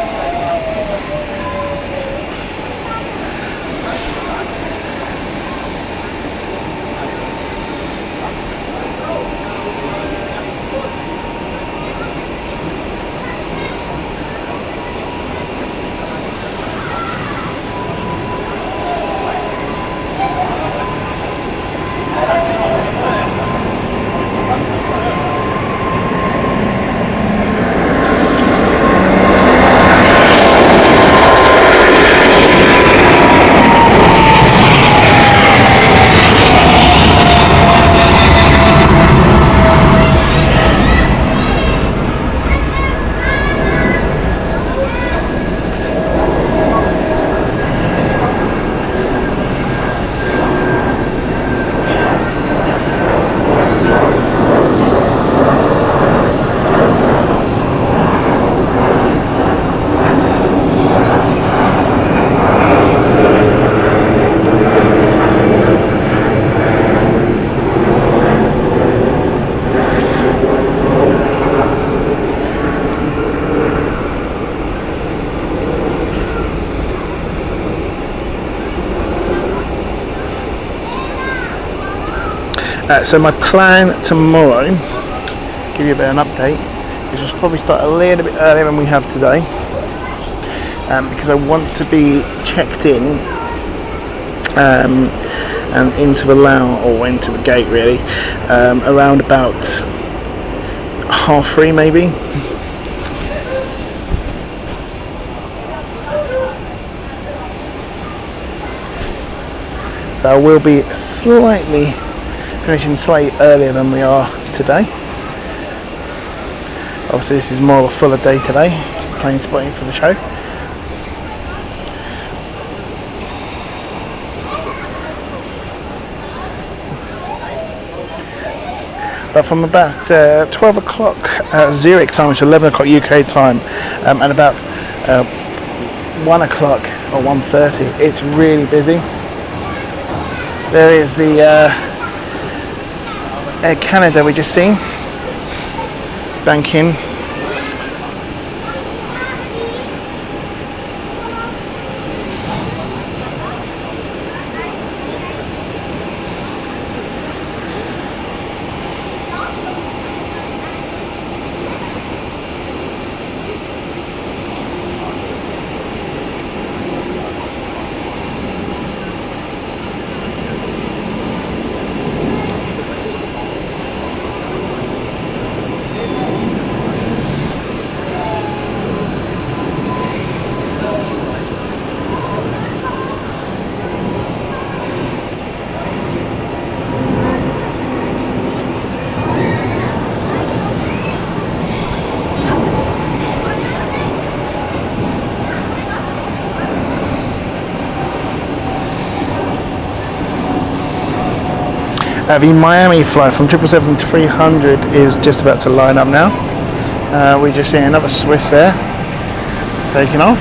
So my plan tomorrow, give you a bit of an update, is we'll probably start a little bit earlier than we have today, because I want to be checked in and into the lounge, or into the gate really, around about 3:30 maybe. So I will be finishing slightly earlier than we are today. Obviously this is more of a fuller day today, Planespotting for the show. But from about 12 o'clock Zurich time, which is 11 o'clock UK time, and about 1 o'clock or 1:30, it's really busy. There is the Air Canada we just seen, banking. The Miami flight from 777 to 300 is just about to line up now. We just see another Swiss there taking off.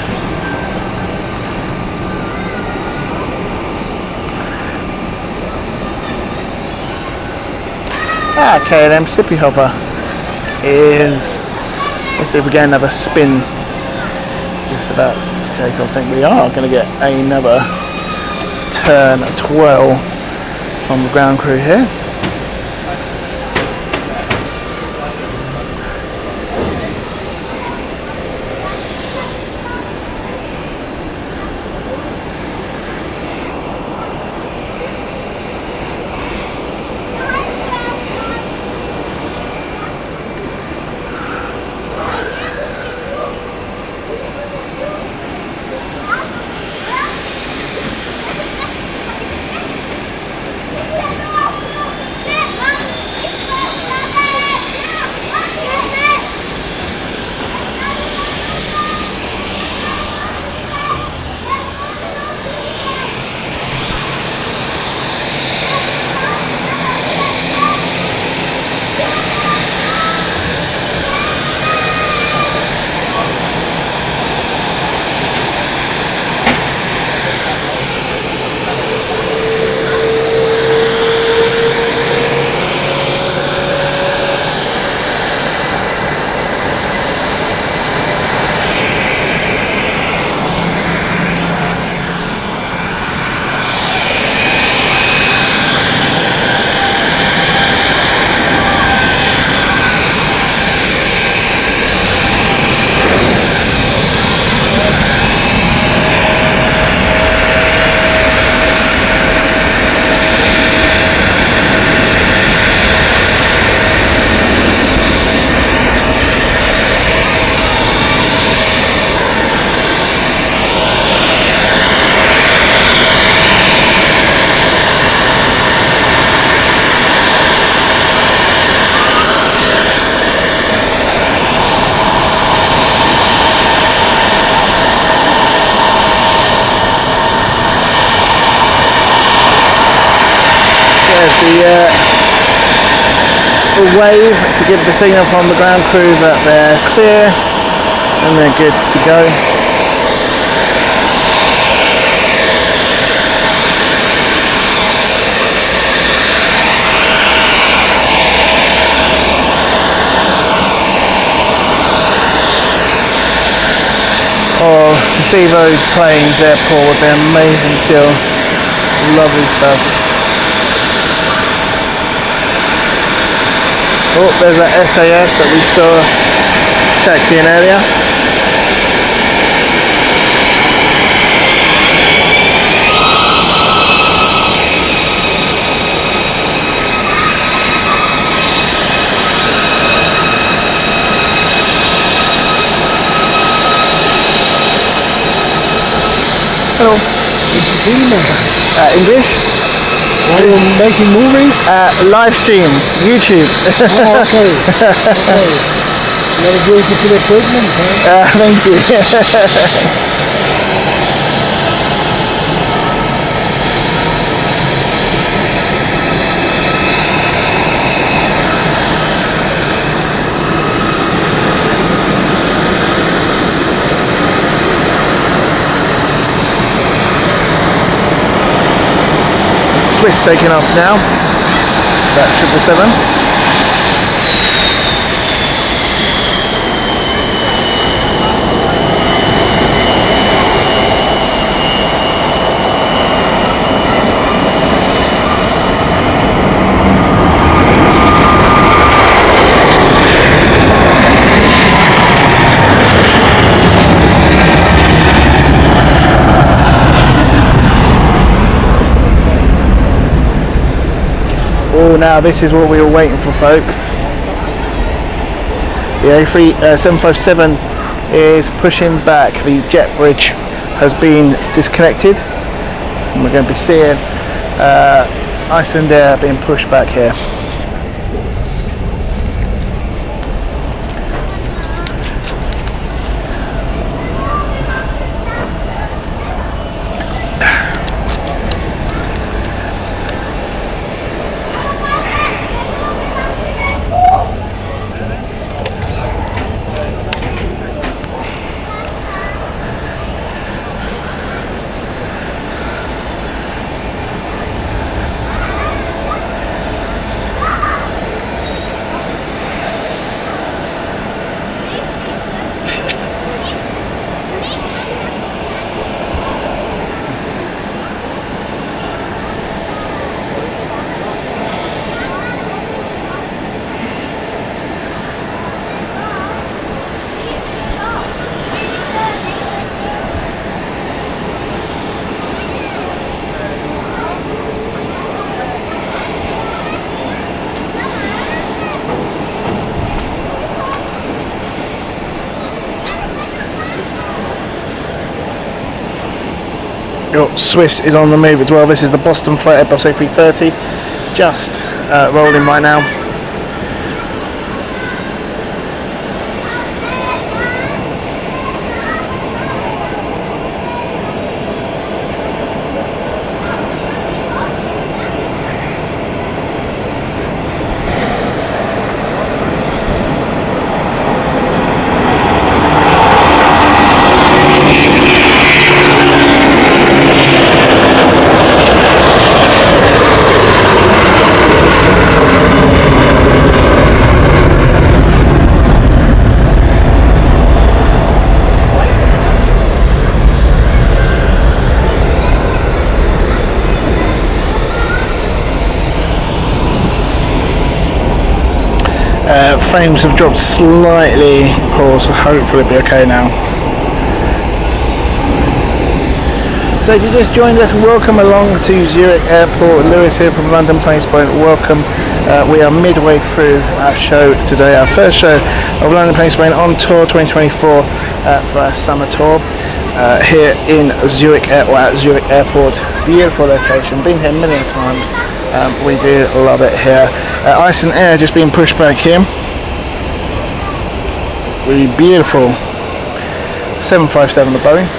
KLM Sippy Hopper is, let's see if we get another spin, just about to take off. I think we are going to get another turn 12 from the ground crew here. There's the wave to give the signal from the ground crew that they're clear and they're good to go. Oh, to see those planes airport would be amazing still. Lovely stuff. Oh, there's that SAS that we saw taxiing earlier. Hello. What's your team? English? Are you making movies? Live stream, YouTube. Oh, okay. Okay. Very beautiful equipment, huh? Thank you. Swiss taking off now. Is that 777? Oh, now this is what we were waiting for, folks. The A757 is pushing back. The jet bridge has been disconnected, and we're going to be seeing Iceland Air being pushed back here. Your Swiss is on the move as well. This is the Boston flight Airbus A330, just rolling right now. Frames have dropped slightly, Paul, so hopefully it'll be okay now. So if you just joined us, welcome along to Zurich Airport. Lewis here from London Planespotting. Welcome. We are midway through our show today, our first show of London Planespotting on tour 2024 for our summer tour here in Zurich, at Zurich Airport. Beautiful location, been here many times. We do love it here. Iceland Air just being pushed back here. Really beautiful 757 the Boeing.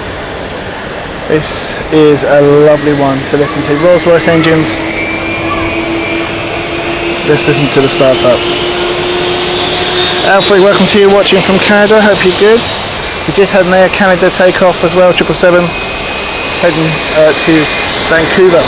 This is a lovely one to listen to. Rolls-Royce engines. Let's listen to the startup. Alfred, welcome to you watching from Canada. Hope you're good. We just had an Air Canada takeoff as well, 777, heading to Vancouver.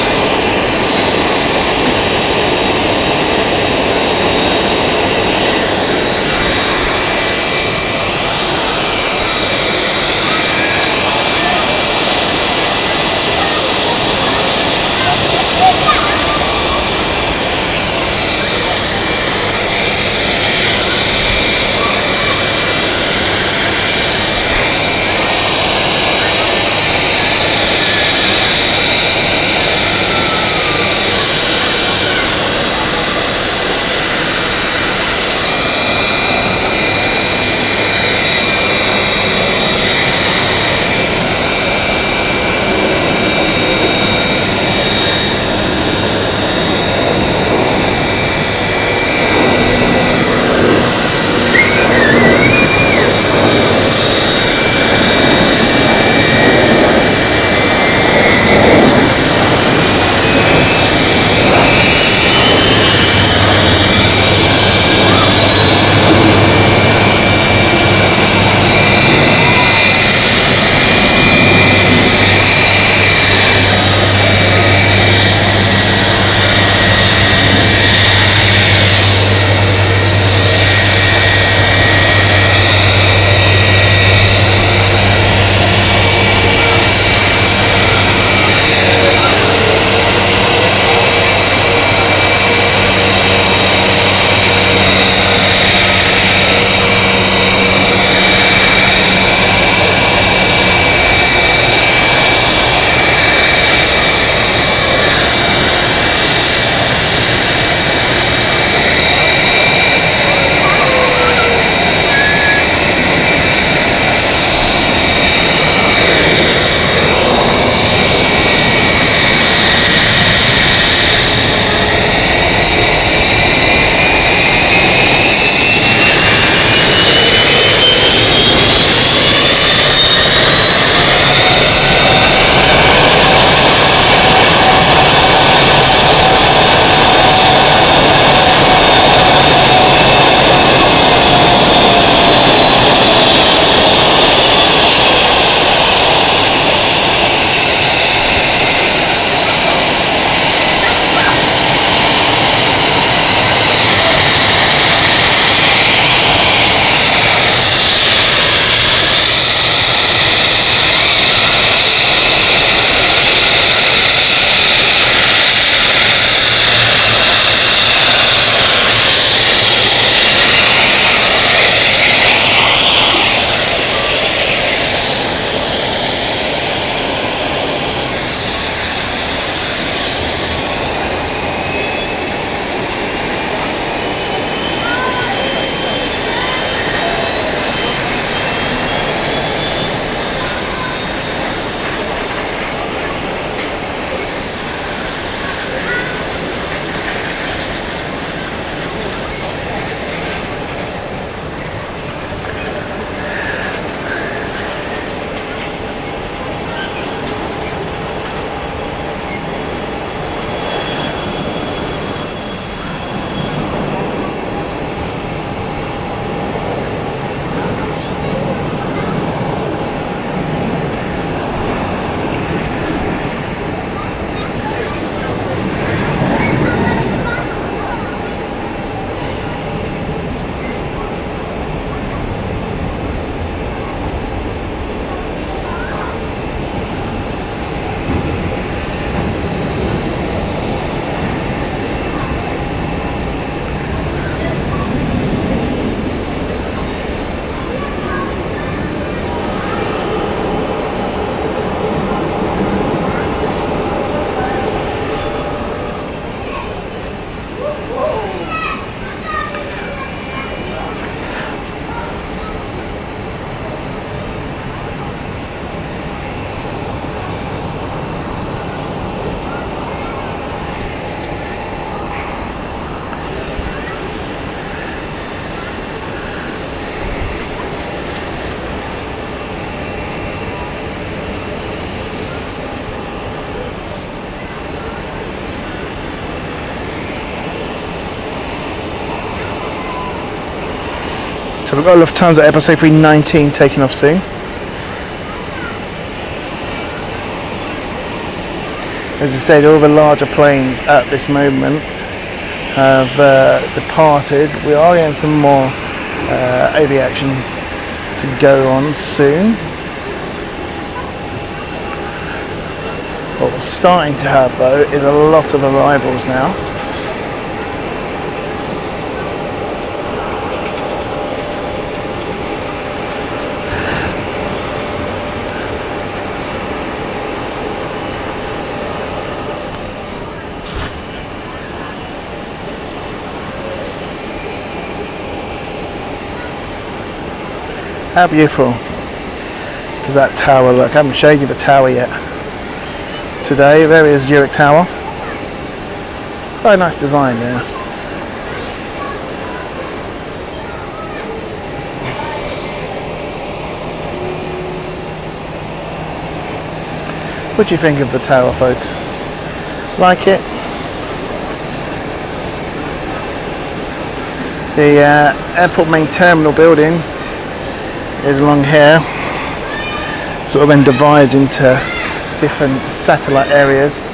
So we've got Lufthansa Airbus A319 taking off soon. As I said, all the larger planes at this moment have departed. We are getting some more aviation to go on soon. What we're starting to have though is a lot of arrivals now. How beautiful does that tower look? I haven't showed you the tower yet today. There is Zurich Tower. Quite a nice design there. What do you think of the tower, folks? Like it? The airport main terminal building is along here, sort of then divides into different satellite areas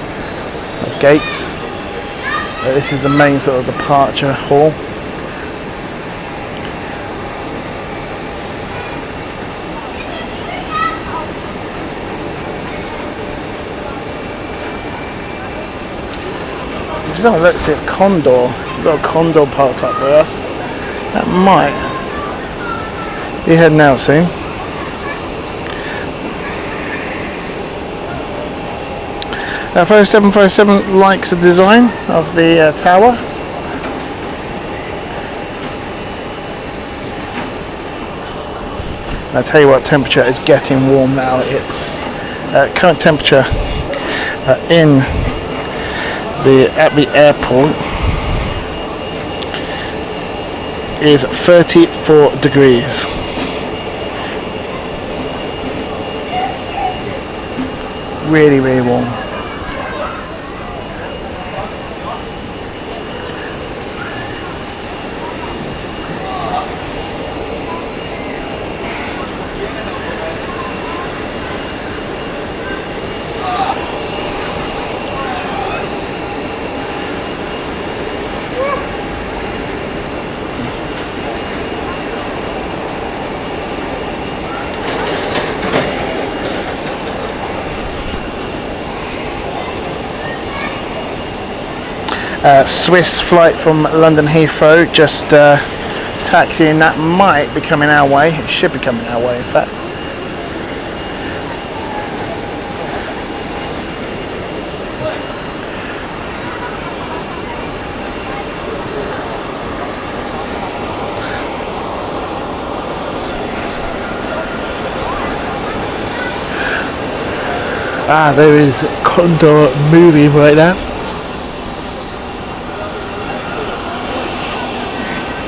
of gates. This is the main sort of departure hall. Just have a look, see a Condor. We've got a Condor parked up with us. That might be heading out soon. Photo 757 likes the design of the tower. I'll tell you what, temperature is getting warm now. It's current temperature at the airport is 34 degrees. Really, really warm. Swiss flight from London Heathrow, just taxiing. That might be coming our way. It should be coming our way, in fact. There is Condor moving right now.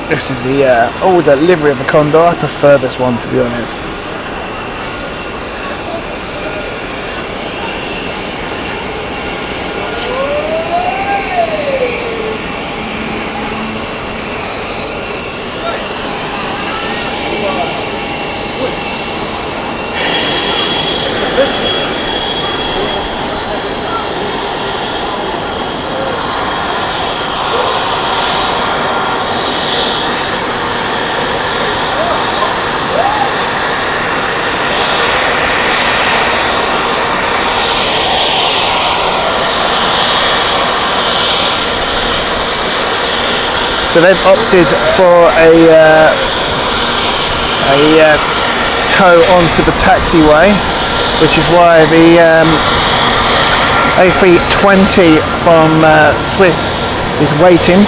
This is the older livery of the Condor. I prefer this one, to be honest. So they've opted for a tow onto the taxiway, which is why the A320 from Swiss is waiting.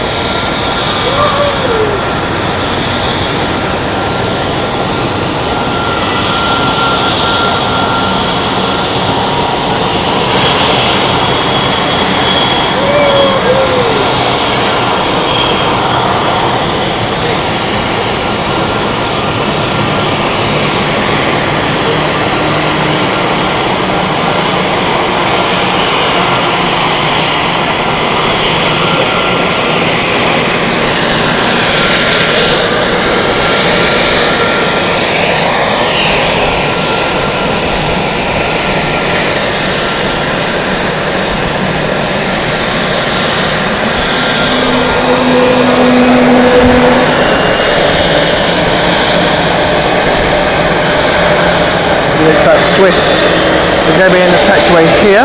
Swiss is going to be in the taxiway here.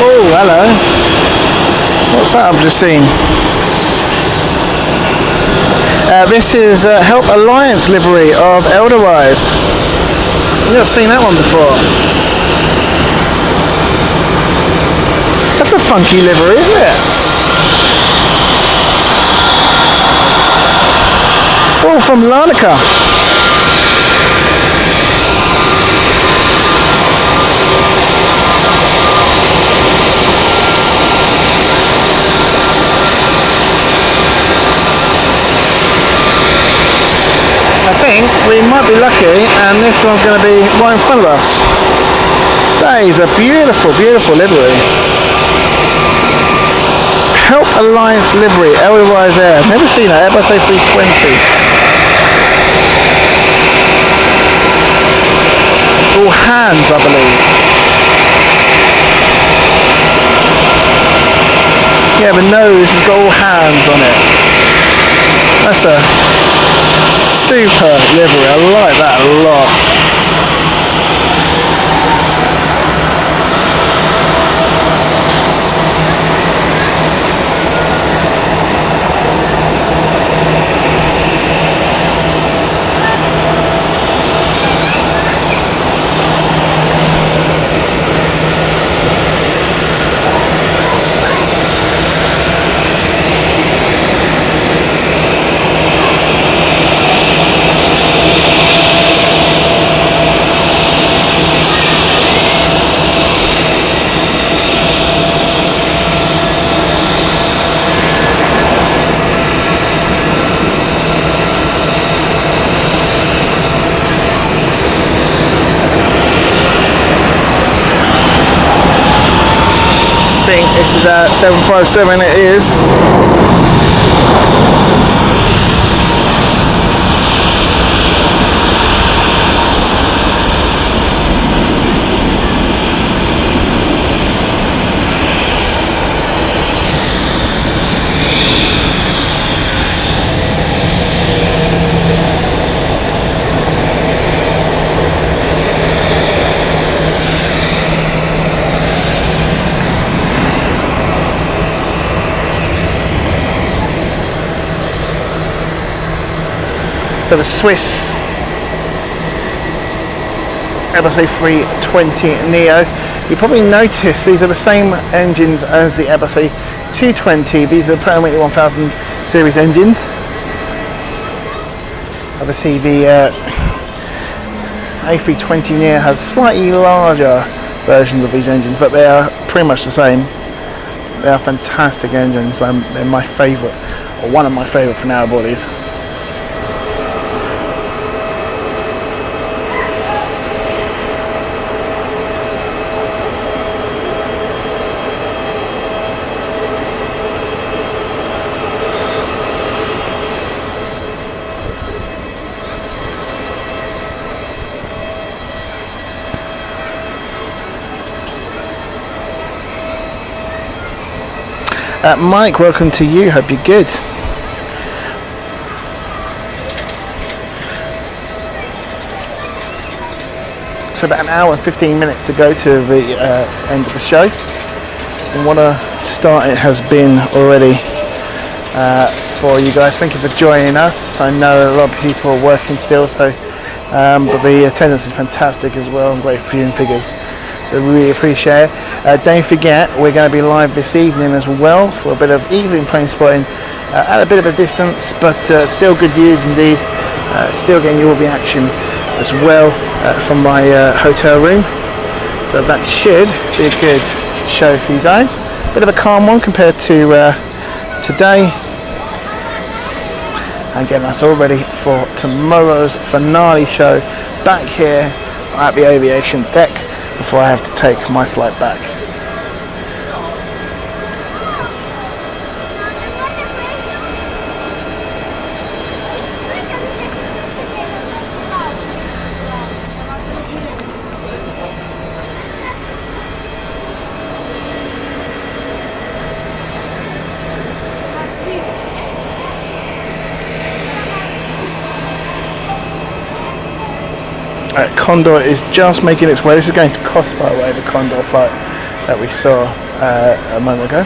Oh, hello. What's that I've just seen? This is Help Alliance livery of Edelweiss. I've not seen that one before. That's a funky livery, isn't it? All from Larnaca. I think we might be lucky and this one's going to be right in front of us. That is a beautiful, beautiful livery. Help Alliance livery, Edelweiss Air. I've never seen that, Airbus A320. All hands, I believe. Yeah, the nose has got all hands on it. That's a super livery, I like that a lot. This is at 757, it is. So the Swiss Airbus A320 Neo. You probably notice these are the same engines as the Airbus A220. These are Pratt & Whitney 1000 series engines. Obviously the A320 Neo has slightly larger versions of these engines, but they are pretty much the same. They are fantastic engines. They're my favourite, or one of my favourite for narrow bodies. Mike, welcome to you. Hope you're good. So about an hour and 15 minutes to go to the end of the show. And what a start it has been already for you guys. Thank you for joining us. I know a lot of people are working still, so but the attendance is fantastic as well, and great viewing figures. So really appreciate it. Don't forget, we're going to be live this evening as well for a bit of evening plane spotting at a bit of a distance, but still good views indeed. Still getting you all the action as well from my hotel room. So that should be a good show for you guys. Bit of a calm one compared to today. And getting us all ready for tomorrow's finale show back here at the aviation deck, before I have to take my flight back. Condor is just making its way. This is going to cost, by the way, the Condor flight that we saw a moment ago.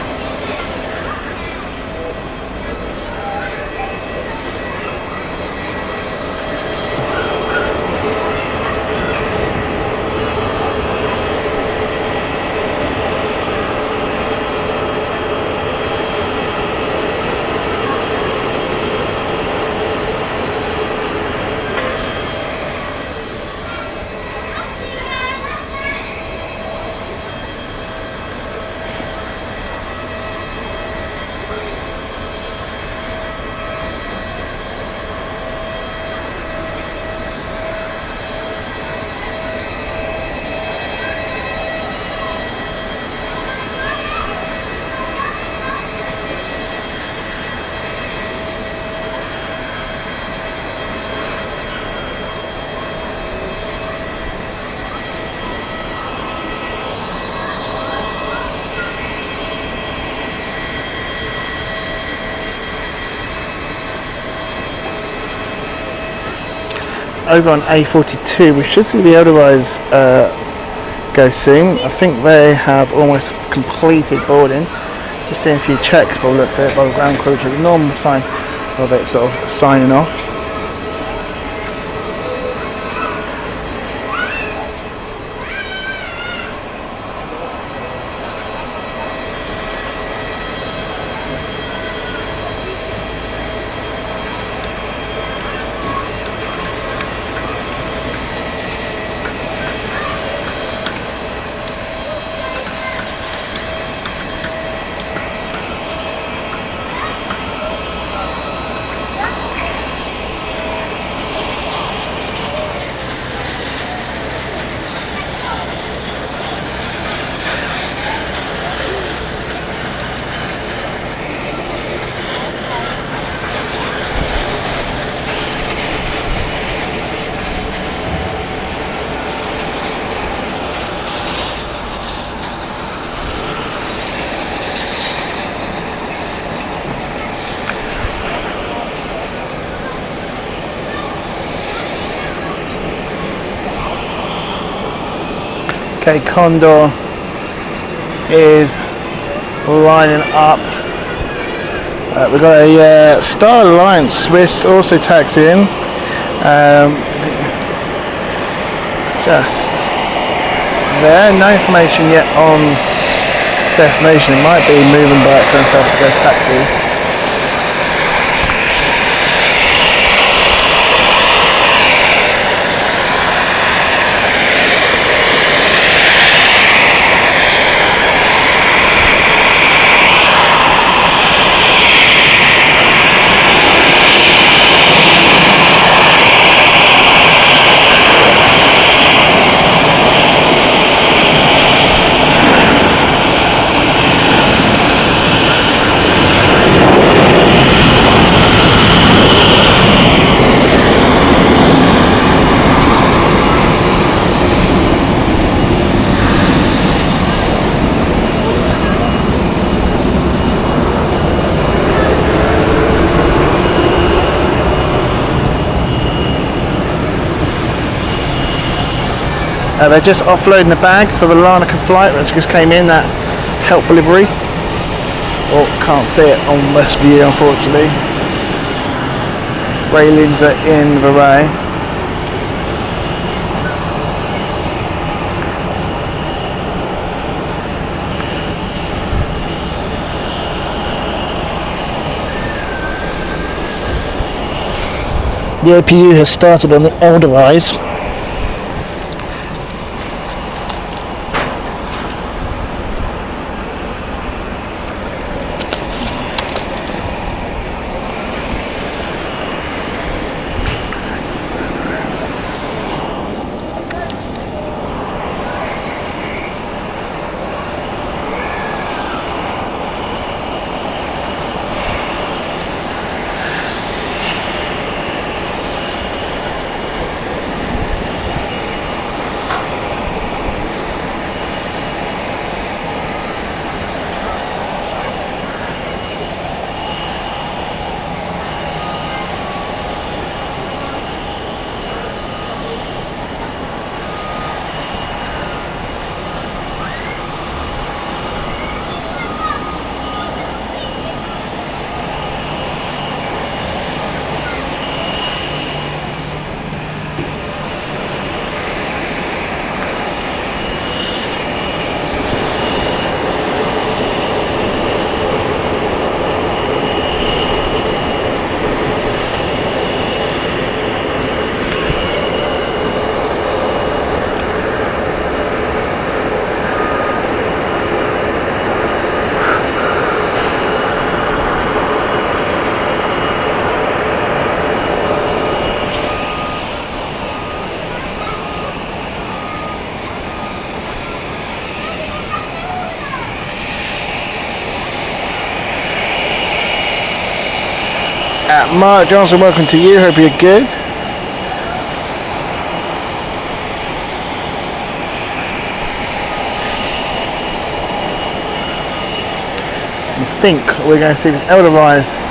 Over on A42, we should see the Edelweiss go soon. I think they have almost completed boarding. Just doing a few checks by the looks of it by the ground crew, which is a normal sign of it sort of signing off. Okay, Condor is lining up. We've got a Star Alliance Swiss also taxiing. Just there, no information yet on destination. It might be moving by its own self to go taxi. They're just offloading the bags for the Larnaca flight, which just came in, that help delivery. Oh, can't see it on this view, unfortunately. Railings are in the way. The APU has started on the Edelweiss. Mark Johnson, welcome to you. Hope you're good. I think we're going to see this Elder Rise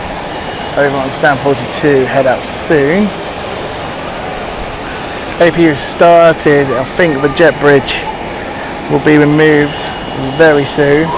over on stand 42 head out soon. APU started. I think the jet bridge will be removed very soon.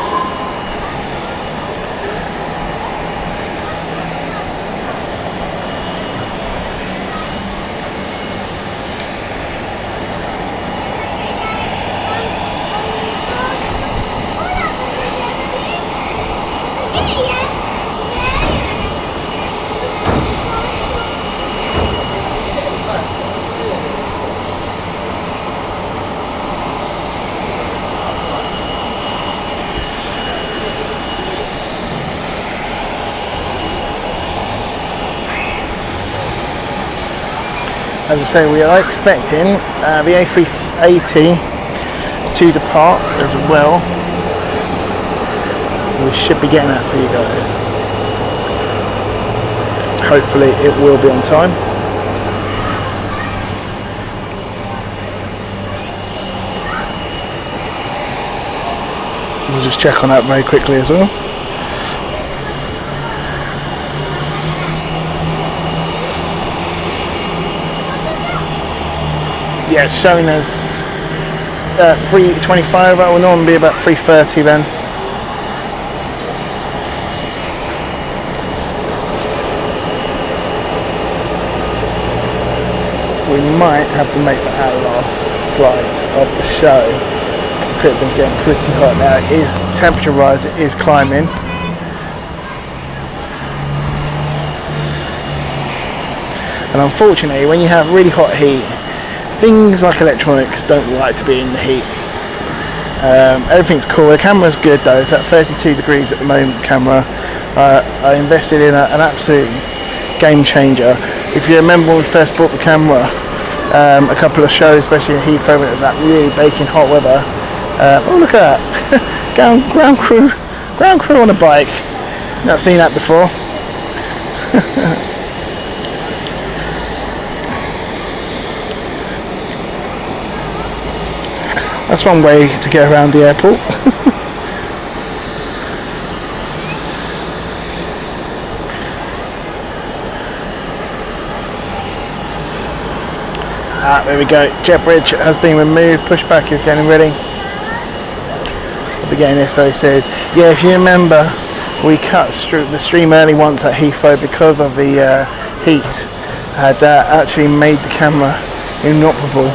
As I say, we are expecting the A380 to depart as well. We should be getting that for you guys. Hopefully it will be on time. We'll just check on that very quickly as well. Yeah, it's showing us 3:25. That will normally be about 3:30 then. We might have to make that our last flight of the show because Crittendon's getting pretty hot now. It is temperature rise, it is climbing. And unfortunately, when you have really hot heat, things like electronics don't like to be in the heat. Everything's cool. The camera's good though. It's at 32 degrees at the moment. Camera. I invested in an absolute game changer. If you remember when we first bought the camera, a couple of shows, especially in Heathrow, when it was that really baking hot weather. Oh, look at that! ground crew on a bike. Not seen that before. That's one way to get around the airport. There we go. Jet bridge has been removed. Pushback is getting ready. We'll be getting this very soon. Yeah, if you remember, we cut the stream early once at Heathrow because of the heat. Had actually made the camera inoperable.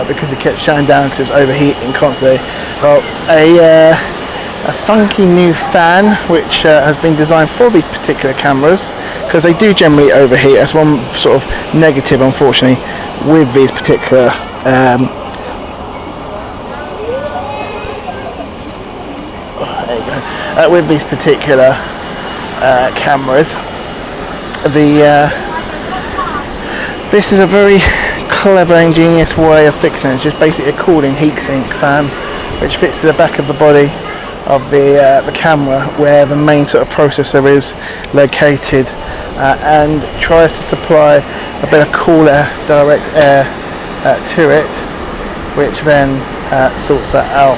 Because it kept shutting down because it was overheating constantly. Well, a funky new fan which has been designed for these particular cameras, because they do generally overheat. That's one sort of negative, unfortunately, with these particular with these particular cameras. This is a very clever, ingenious way of fixing it. It's just basically a cooling heatsink fan which fits to the back of the body of the camera where the main sort of processor is located, and tries to supply a bit of cooler direct air to it, which then sorts that out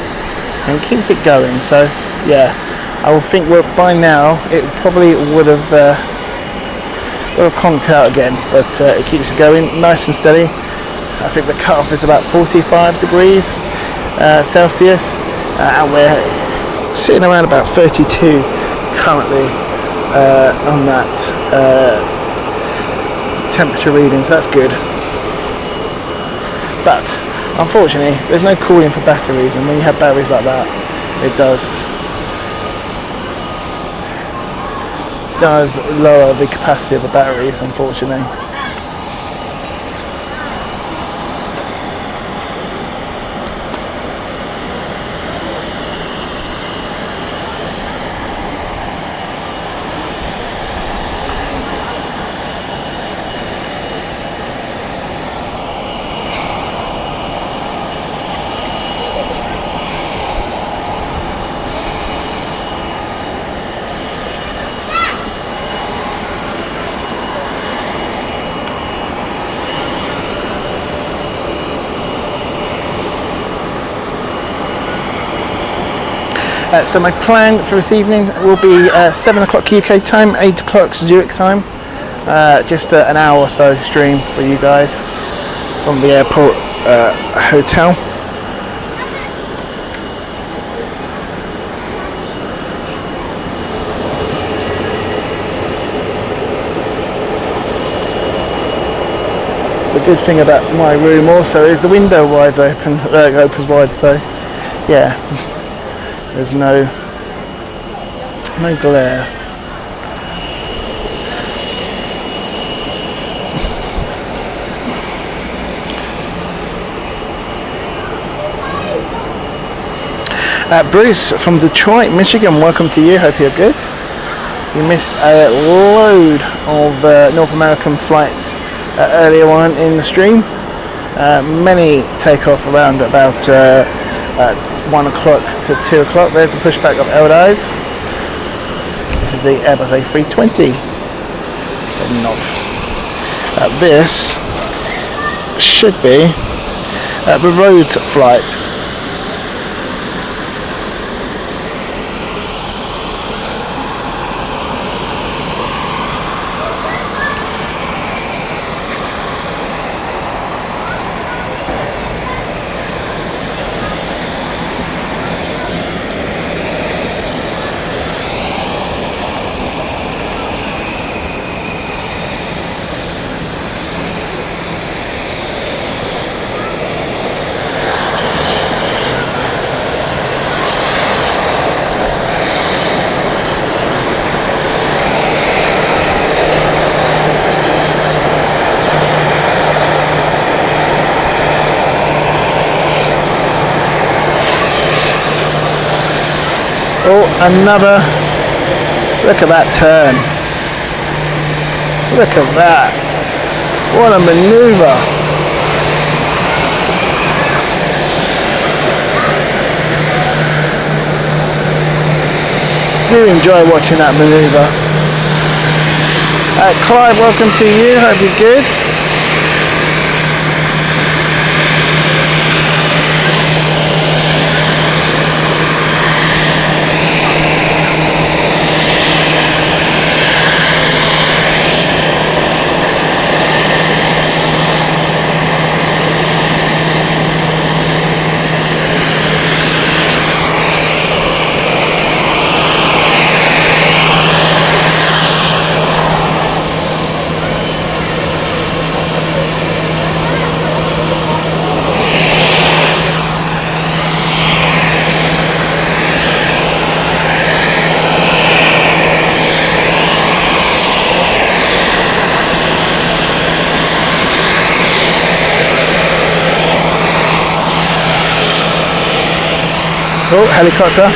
and keeps it going. So yeah, I would think by now it probably would have conked out again, but it keeps it going nice and steady. I think the cutoff is about 45 degrees Celsius, and we're sitting around about 32 currently on that temperature reading, so that's good. But unfortunately, there's no cooling for batteries, and when you have batteries like that, it does lower the capacity of the batteries, unfortunately. So my plan for this evening will be 7 o'clock UK time, 8 o'clock Zurich time. Just an hour or so stream for you guys from the airport hotel. The good thing about my room also is the window opens wide, so yeah, there's no glare. Bruce from Detroit, Michigan, welcome to you, hope you're good. You missed a load of North American flights earlier on in the stream. Many take off around about 1 o'clock to 2 o'clock. There's the pushback of Eldies. This is the Airbus A320 heading off. This should be the road flight. Oh, another, look at that turn. Look at that. What a maneuver. Do enjoy watching that maneuver. Clive, welcome to you, hope you're good. Oh, helicopter.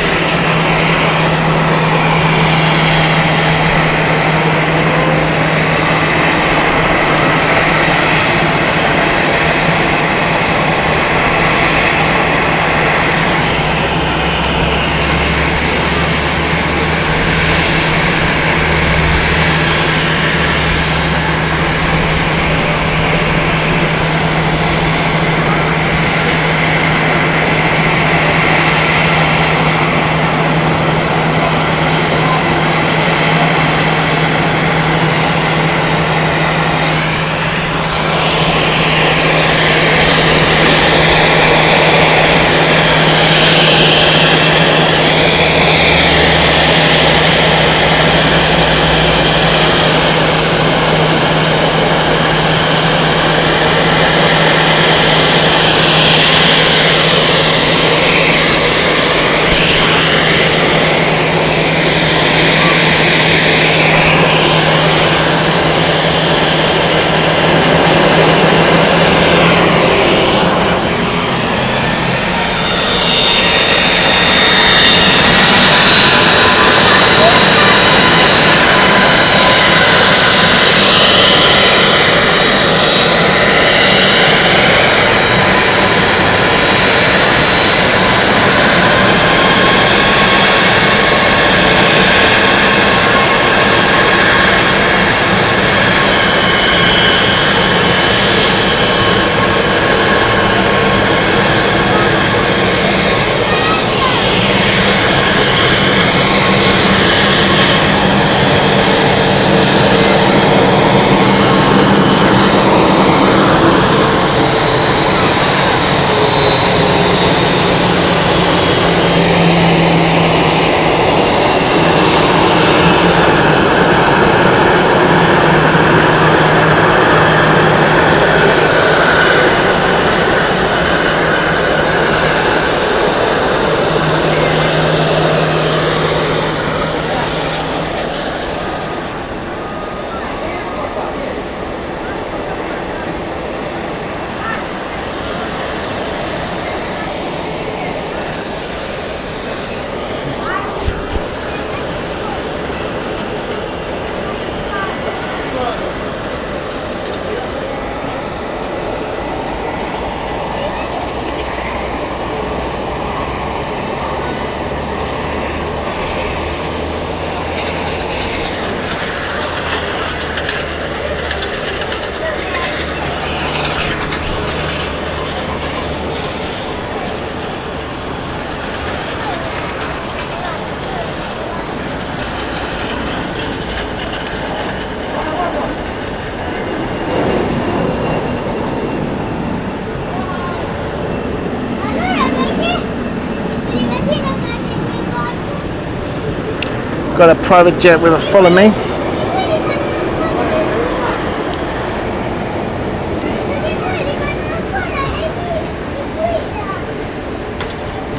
Got a private jet with a follow me.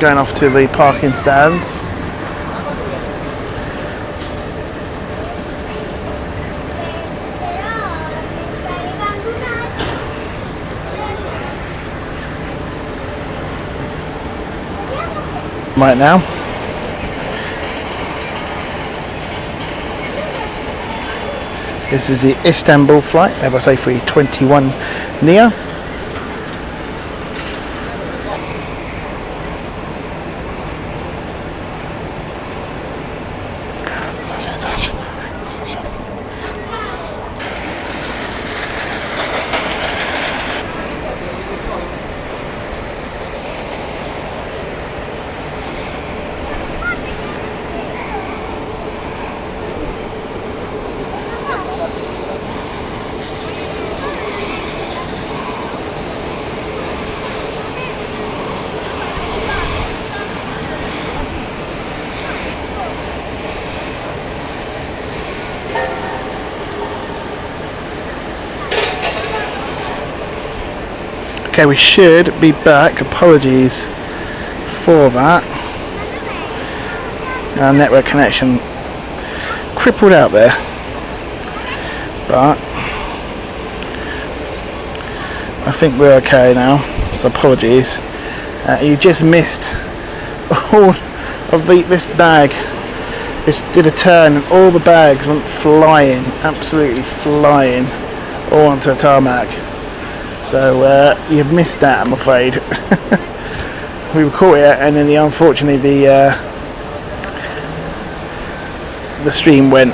Going off to the parking stands. Right now. This is the Istanbul flight, Airbus A321 Neo. Okay, we should be back. Apologies for that. Our network connection crippled out there, but I think we're okay now. So apologies. You just missed all of this bag. This did a turn and all the bags went flying, absolutely flying, all onto the tarmac. So you've missed that, I'm afraid. We caught it, and then unfortunately the stream went.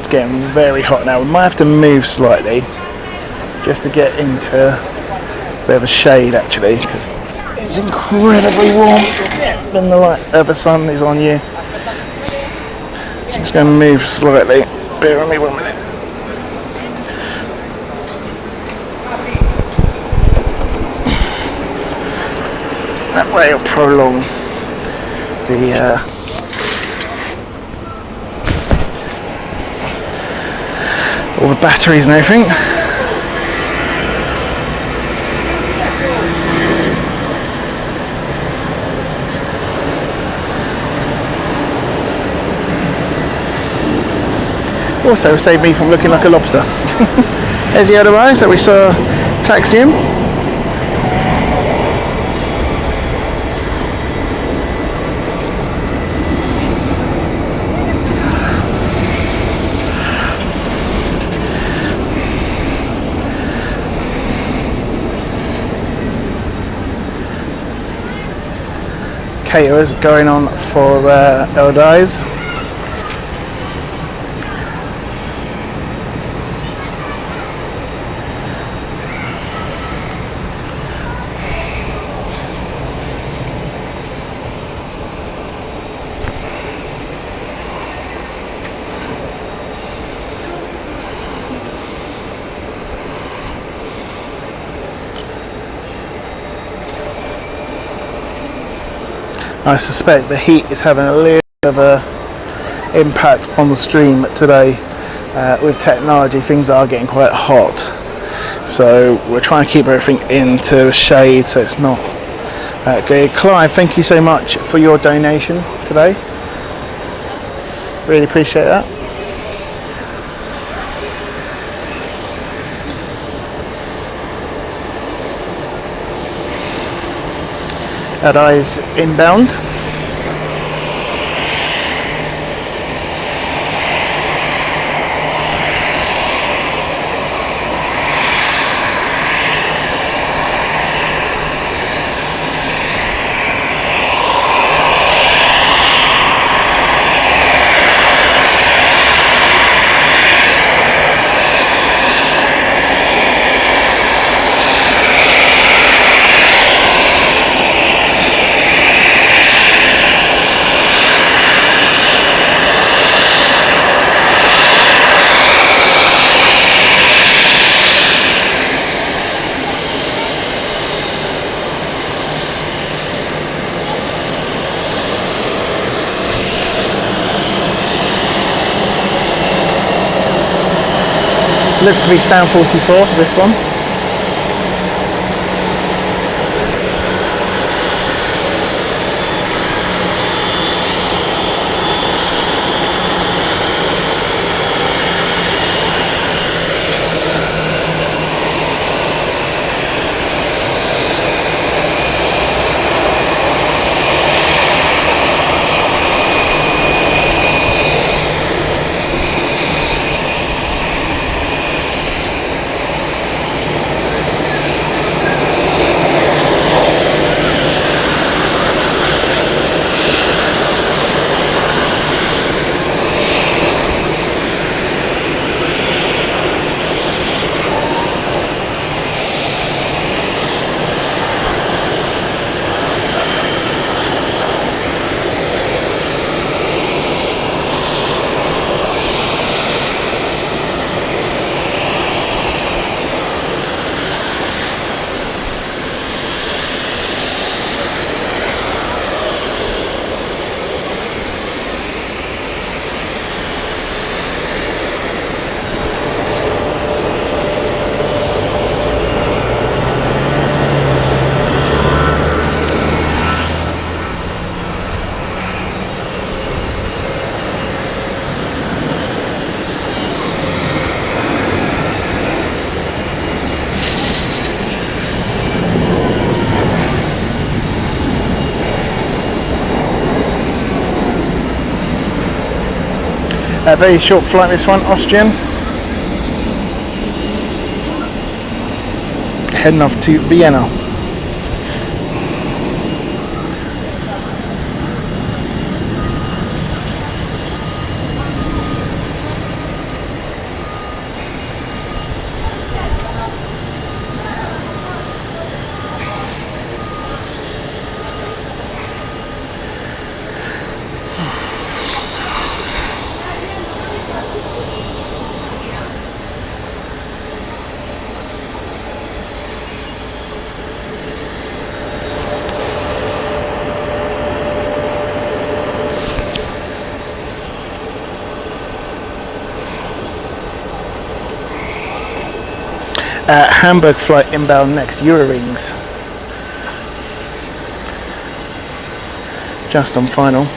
Getting very hot now. We might have to move slightly just to get into a bit of a shade, actually, because it's incredibly warm when the light of the sun is on you. So I'm just going to move slightly. Bear with me 1 minute. That way will prolong the all the batteries and everything. Also saved me from looking like a lobster. There's the other eye, so we saw taxiing. Caterers going on for Eldies. I suspect the heat is having a little bit of a impact on the stream today. With technology, things are getting quite hot, so we're trying to keep everything into the shade so it's not good. Clive, thank you so much for your donation today. Really appreciate that. That eye's inbound. Looks to be stand 44 for this one. A very short flight this one, Austrian. Heading off to Vienna. Hamburg flight inbound next, Eurowings. Just on final.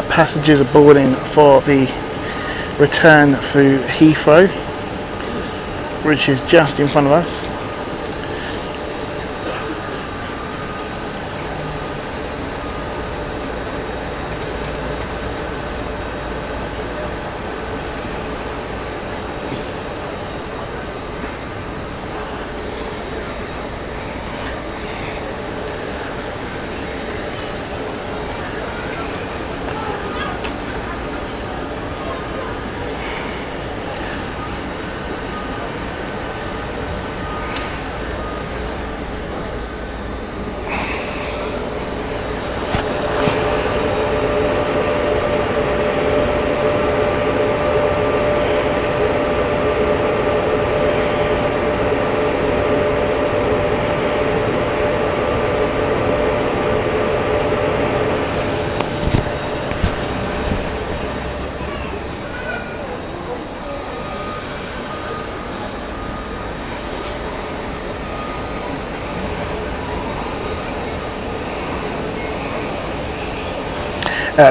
Passengers are boarding for the return through Heathrow, which is just in front of us.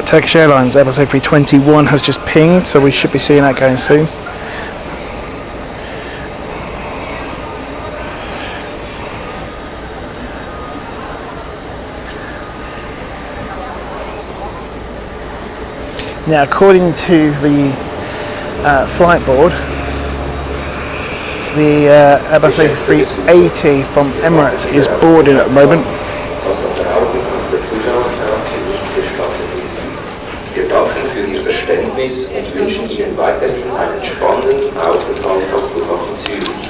Turkish Airlines Airbus A321 has just pinged, so we should be seeing that going soon. Now, according to the flight board, the Airbus A380 from Emirates is boarding at the moment. Wir danken für Ihr Verständnis und wünschen Ihnen weiterhin einen spannenden Aufenthalt am Flughafen Zürich.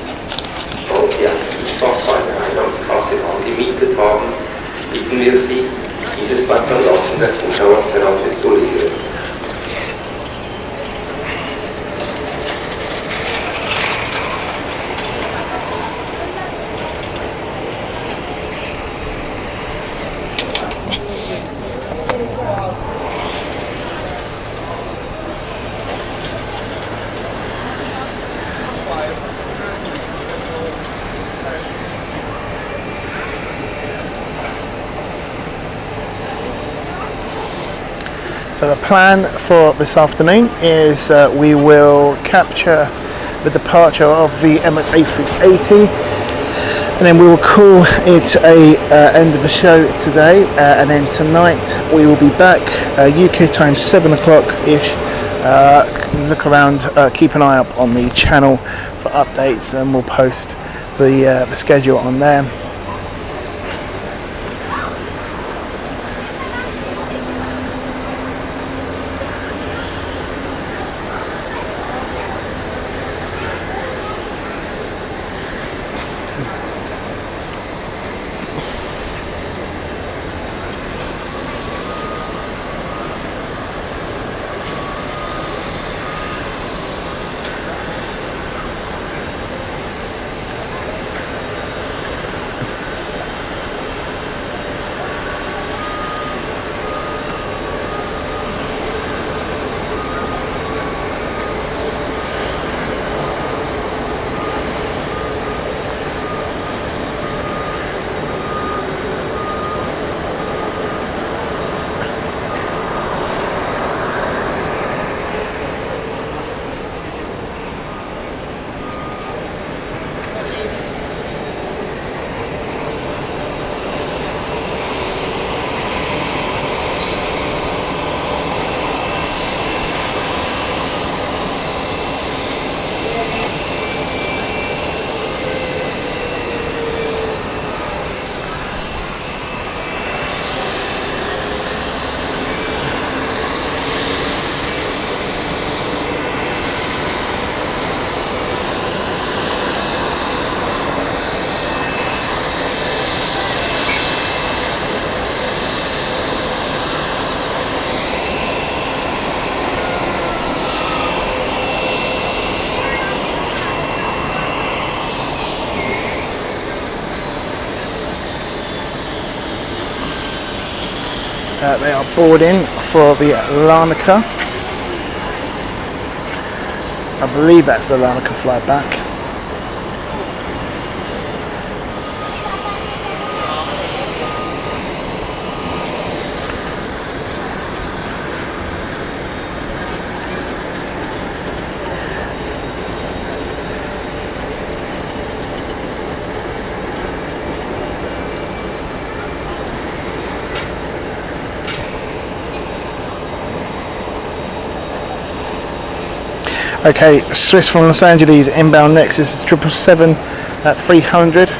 Falls Sie ein Mietfach bei der Eingangskasse angemietet haben, bitten wir Sie, dieses beim Verlassen der Zuschauerterrasse zu leeren. So the plan for this afternoon is we will capture the departure of the Emirates A380, and then we will call it a end of the show today, and then tonight we will be back UK time 7 o'clock ish. Look around, keep an eye up on the channel for updates, and we'll post the schedule on there. They are boarding for the Larnaca. I believe that's the Larnaca flight back. Okay, Swiss from Los Angeles inbound next. This is 777 at 300.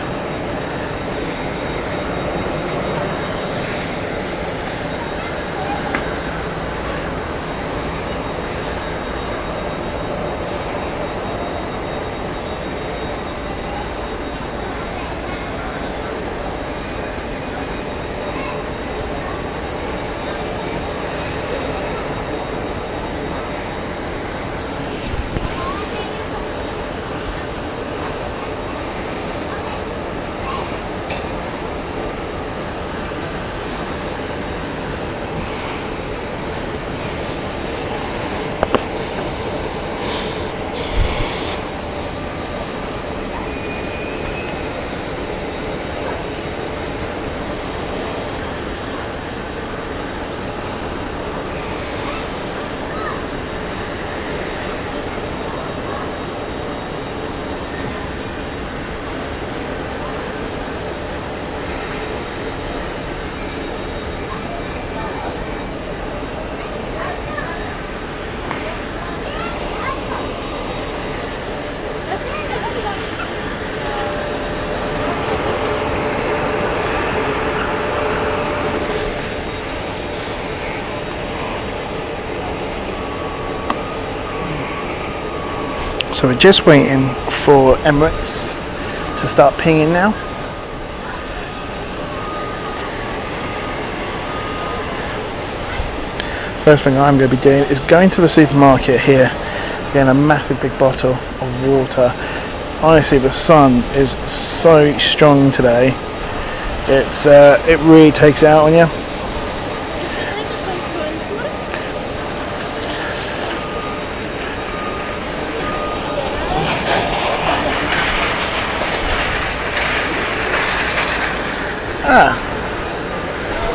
So we're just waiting for Emirates to start pinging now. First thing I'm going to be doing is going to the supermarket here, getting a massive big bottle of water. Honestly, the sun is so strong today. It really takes it out on you.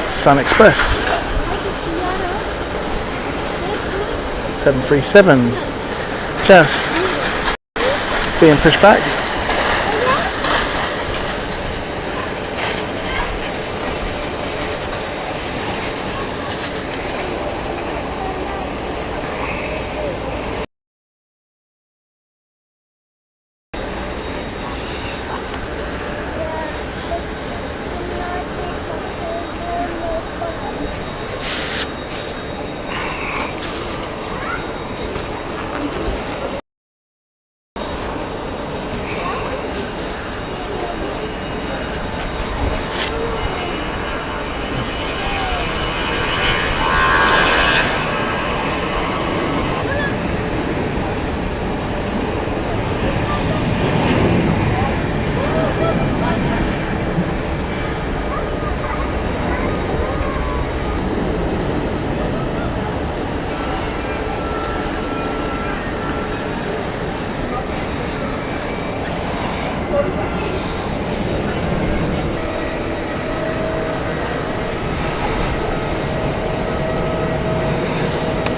Sun Express 737 just being pushed back.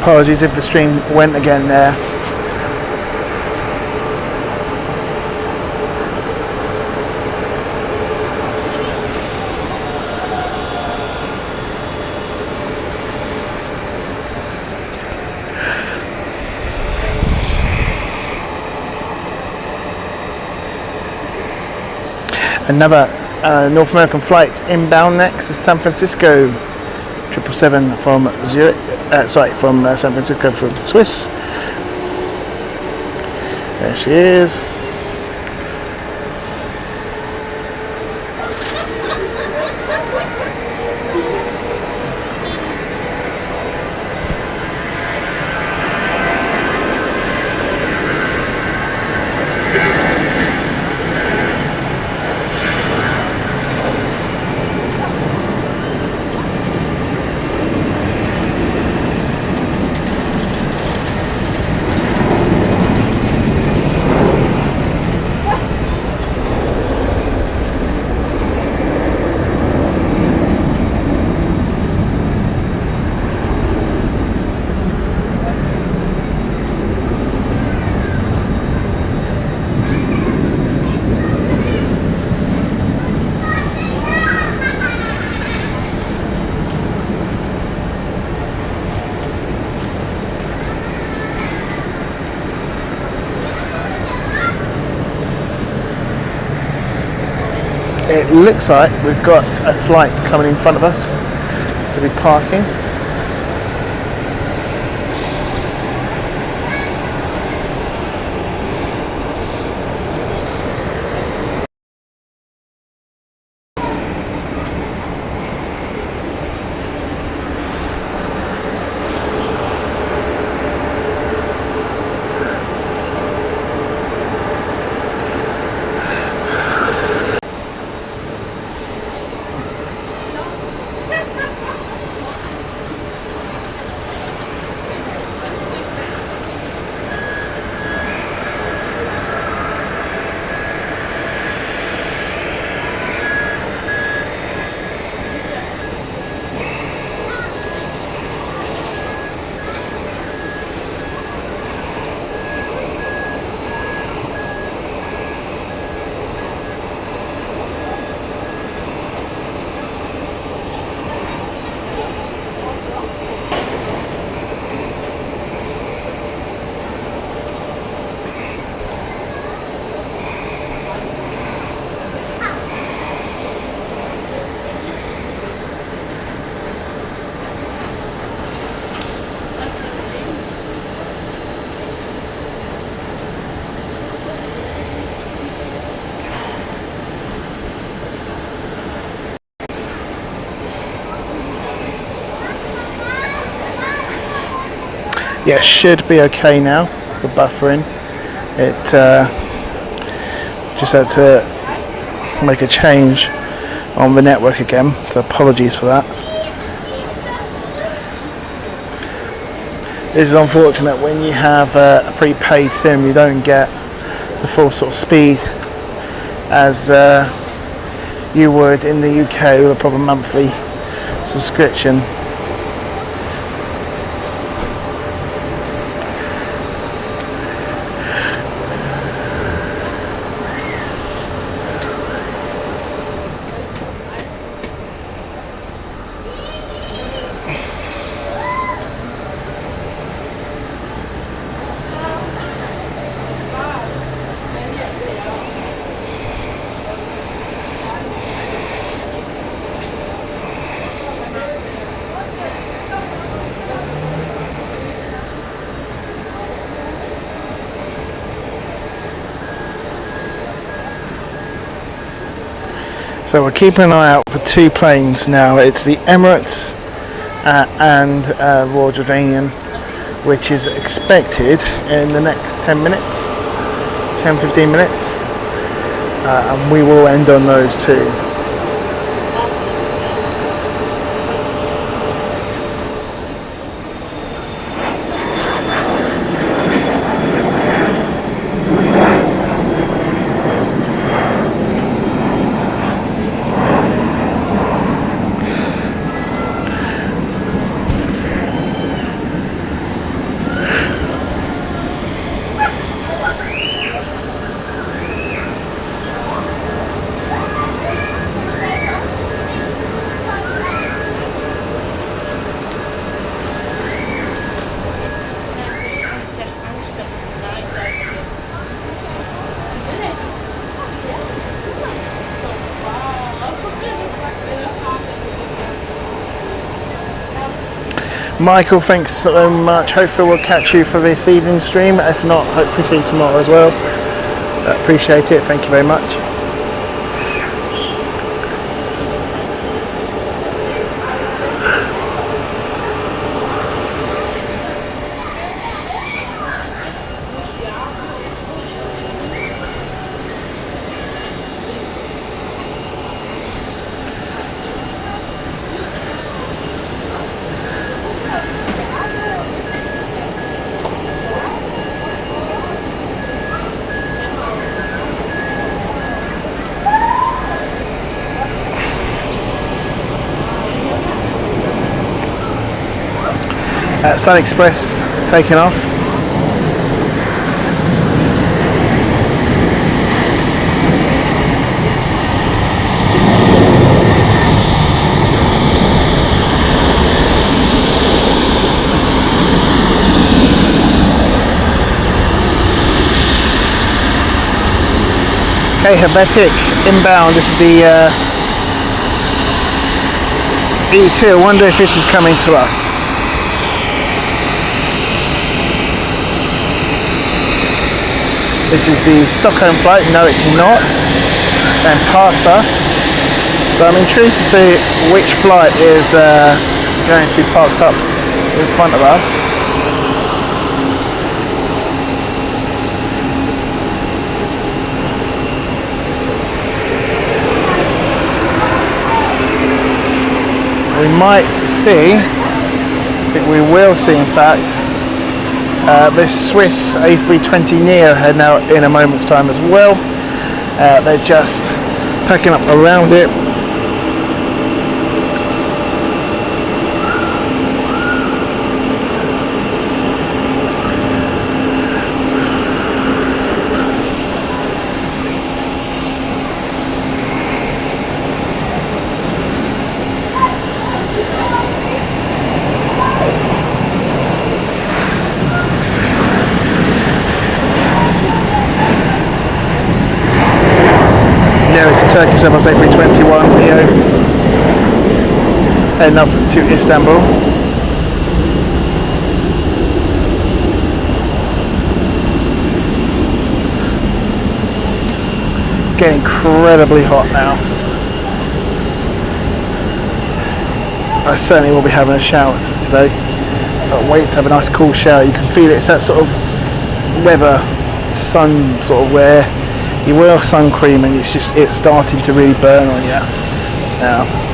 Apologies if the stream went again there. Another North American flight inbound next is San Francisco 777 from Zurich. From San Francisco from Swiss. There she is. It looks like we've got a flight coming in front of us. We'll be parking. Yeah, should be okay now. The buffering. It just had to make a change on the network again, so apologies for that. This is unfortunate when you have a prepaid SIM, you don't get the full sort of speed as you would in the UK with a proper monthly subscription. So we're keeping an eye out for two planes now. It's the Emirates and Royal Jordanian, which is expected in the next 10 minutes, 10-15 minutes, and we will end on those two. Michael, thanks so much. Hopefully we'll catch you for this evening stream. If not, hopefully see you tomorrow as well. Appreciate it. Thank you very much. Sun Express taking off. Okay, Helvetic inbound. This is the E2. I wonder if this is coming to us. This is the Stockholm flight. No, it's not. And past us. So I'm intrigued to see which flight is going to be parked up in front of us. We might see, I think we will see in fact, this Swiss A320neo heading out in a moment's time as well. They're just packing up around it. Turkish Airbus A321 Neo heading off to Istanbul. It's getting incredibly hot now. I certainly will be having a shower today. wait to have a nice cool shower. You can feel it. It's that sort of weather, sun sort of where you wear sun cream and it's starting to really burn on you now.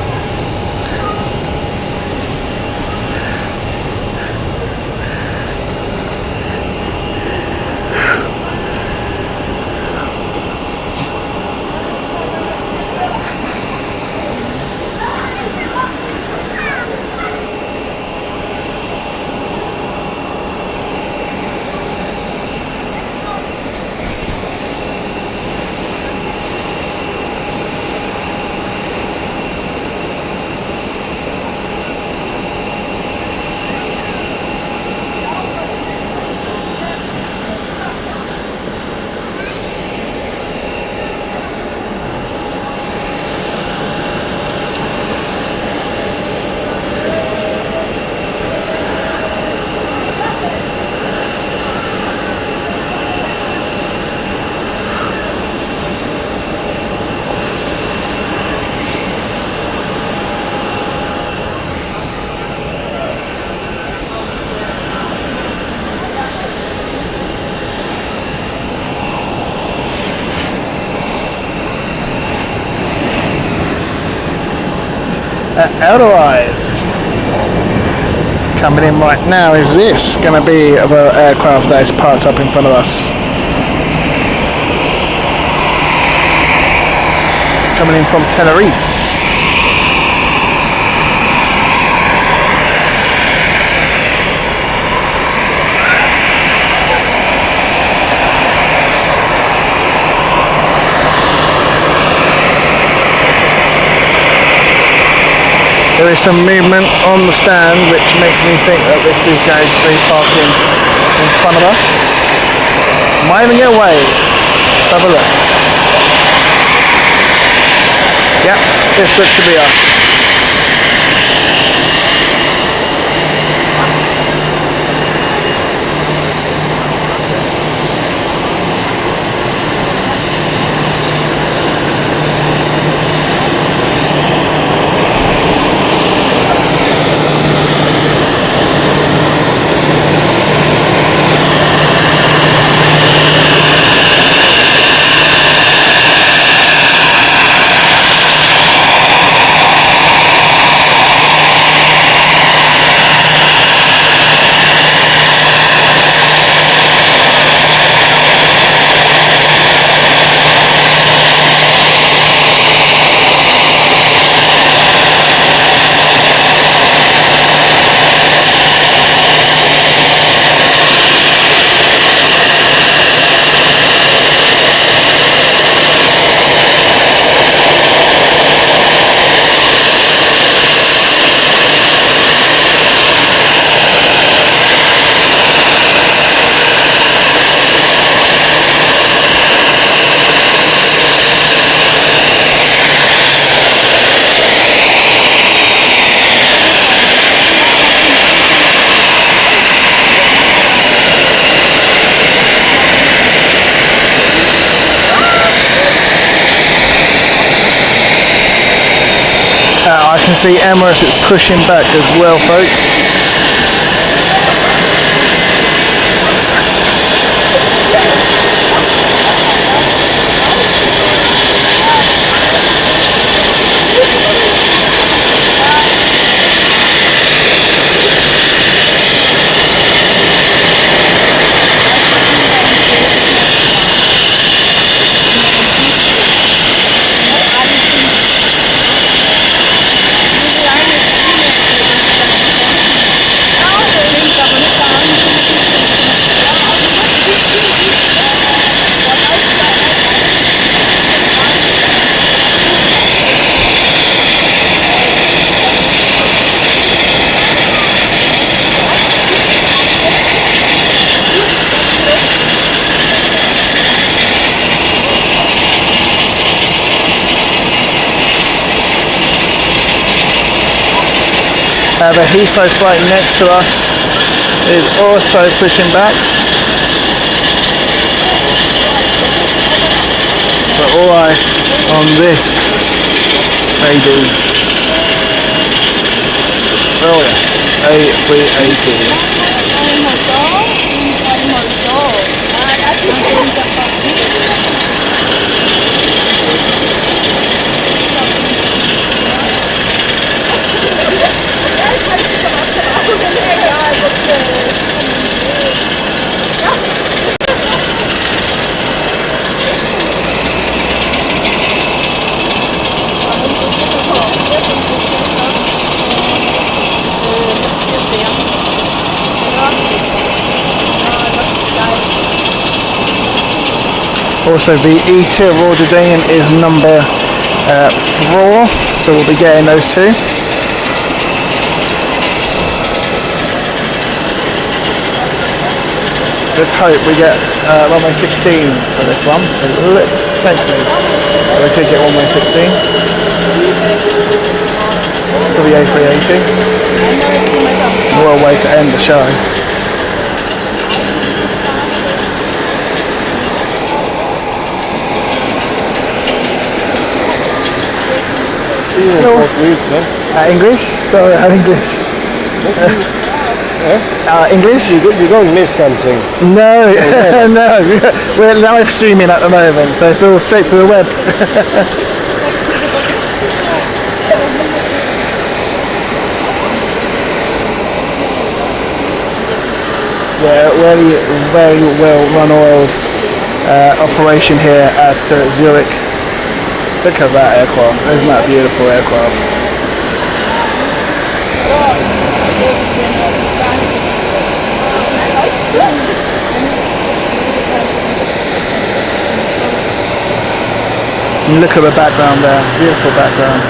Outer eyes. Coming in right now, is this going to be of an aircraft that is parked up in front of us? Coming in from Tenerife. There is some movement on the stand which makes me think that this is going to be parking in front of us. Might even get a wave. Let's have a look. Yep, this looks to be us. I can see Emirates is pushing back as well, folks. The Heathrow flight next to us is also pushing back. But all eyes on this baby. Oh yes. A380. Also, the E-Tier Royal Jordanian is number 4, so we'll be getting those two. Let's hope we get runway 16 for this one. It looks potentially we could get runway 16 for the A380. What a way to end the show. Hello. English? Sorry, English. English? You don't miss something. No, no. We're live streaming at the moment, so it's all straight to the web. Yeah, very well run oiled operation here at Zurich. Look at that aircraft, isn't that a beautiful aircraft? And look at the background there, beautiful background.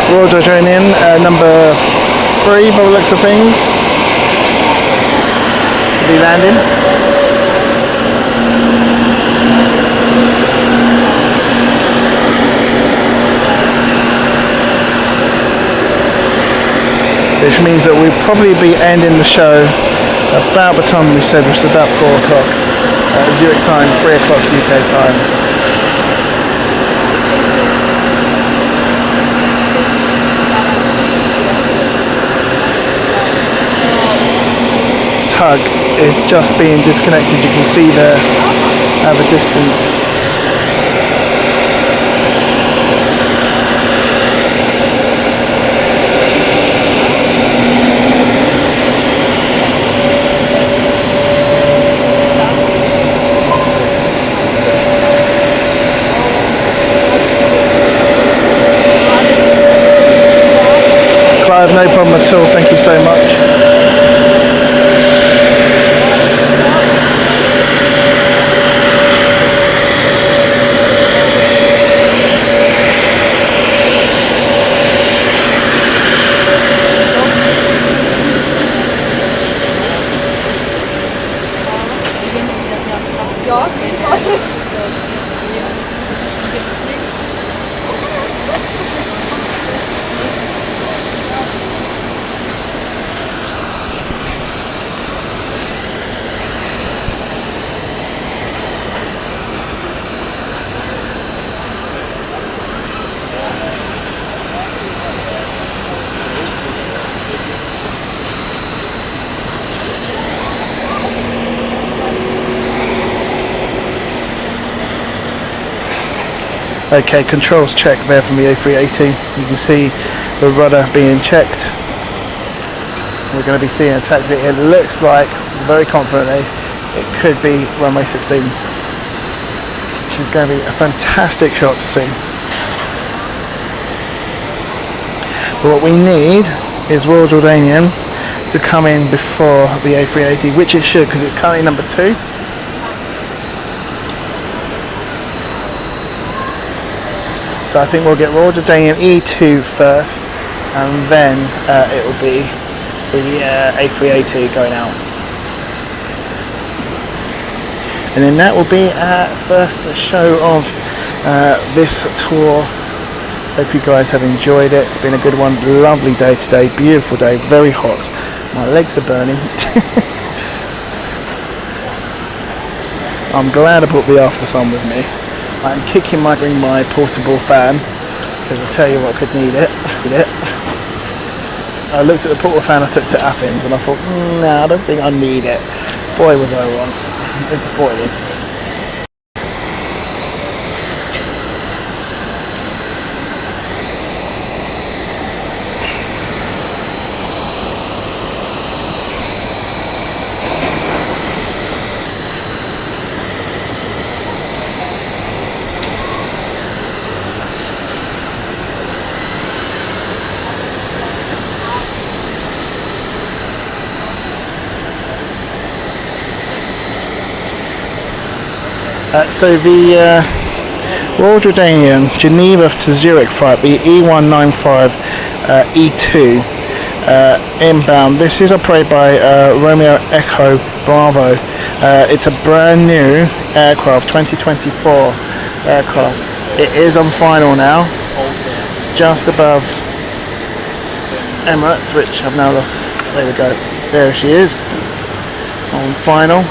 Royal Jordanian, number 3 by the looks of things, to be landing. Which means that we'll probably be ending the show about the time we said, which is about 4 o'clock Zurich time, 3 o'clock UK time. Tug is just being disconnected. You can see there at the distance. Clive, no problem at all. Thank you so much. Okay, controls check there from the A380. You can see the rudder being checked. We're going to be seeing a taxi. It looks like, very confidently, it could be runway 16, which is going to be a fantastic shot to see. But what we need is Royal Jordanian to come in before the A380, which it should, because it's currently number 2. So I think we'll get Royal Jordanian E2 first, and then it will be the A380 going out. And then that will be our first show of this tour. Hope you guys have enjoyed it. It's been a good one. Lovely day today, beautiful day, very hot. My legs are burning. I'm glad I brought the after sun with me. I'm kicking my portable fan because I tell you what, I could need it. I looked at the portable fan I took to Athens and I thought, no, I don't think I need it. Boy, was I wrong. It's disappointing. So the Royal Jordanian Geneva to Zurich flight, the E195 E2 inbound. This is operated by Romeo Echo Bravo. It's a brand new aircraft, 2024 aircraft. It is on final now. It's just above Emirates, which I've now lost. There we go. There she is on final.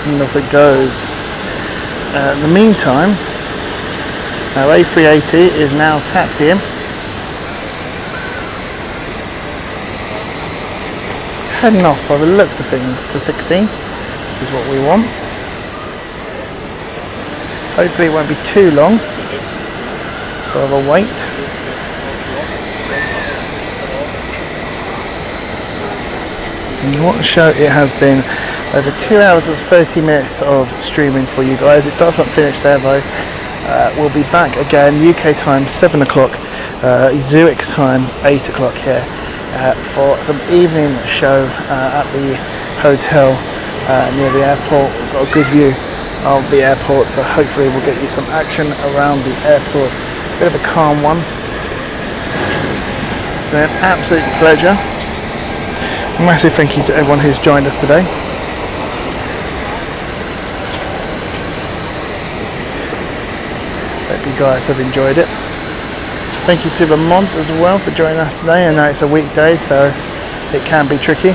And off it goes. In the meantime, our A380 is now taxiing. Heading off by the looks of things to 16, which is what we want. Hopefully it won't be too long for the wait. And what a show it has been. Over 2 hours and 30 minutes of streaming for you guys. It doesn't finish there though. We'll be back again, UK time 7 o'clock, Zurich time 8 o'clock here for some evening show at the hotel near the airport. We've got a good view of the airport, so hopefully we'll get you some action around the airport. Bit of a calm one. It's been an absolute pleasure. A massive thank you to everyone who's joined us today. Hope you guys have enjoyed it. Thank you to the mods as well for joining us today. I know it's a weekday, so it can be tricky.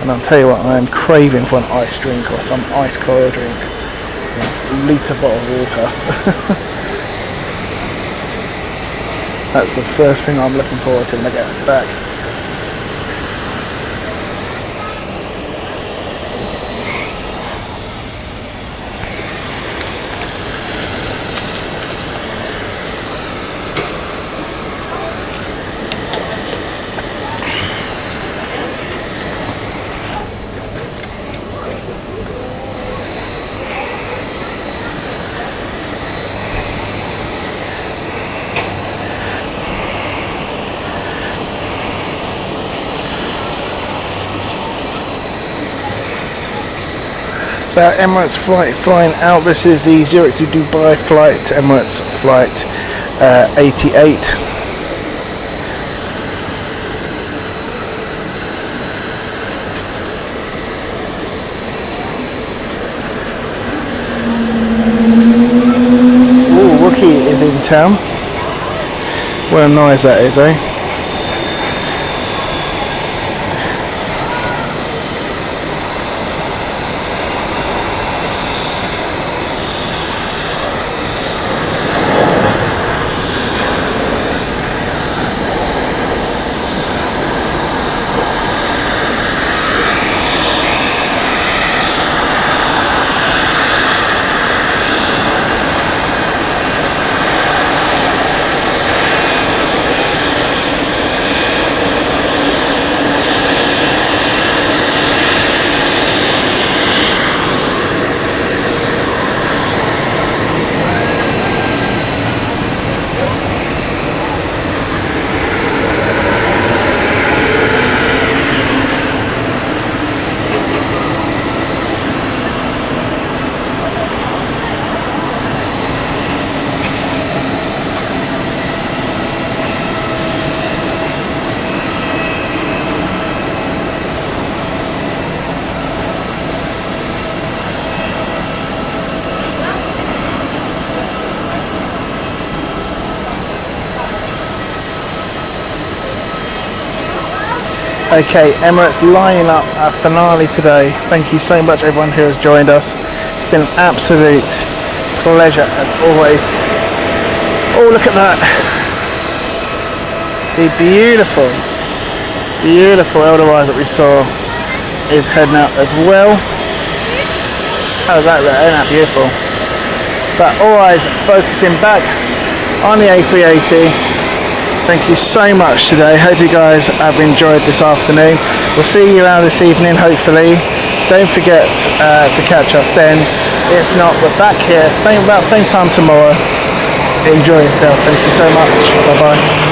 And I'll tell you what, I am craving for an ice drink or some ice cold drink. A litre bottle of water. That's the first thing I'm looking forward to when I get back. So Emirates flight flying out. This is the Zurich to Dubai flight, Emirates flight 88. Ooh, Rookie is in town. What a noise that is, eh? Okay, Emirates lining up our finale today. Thank you so much everyone who has joined us. It's been an absolute pleasure as always. Oh, look at that. The beautiful Edelweiss that we saw is heading out as well. How's that look? Isn't that beautiful? But always focusing back on the A380. Thank you so much today. Hope you guys have enjoyed this afternoon. We'll see you around this evening, hopefully. Don't forget to catch us then. If not, we're back here about same time tomorrow. Enjoy yourself. Thank you so much. Bye bye.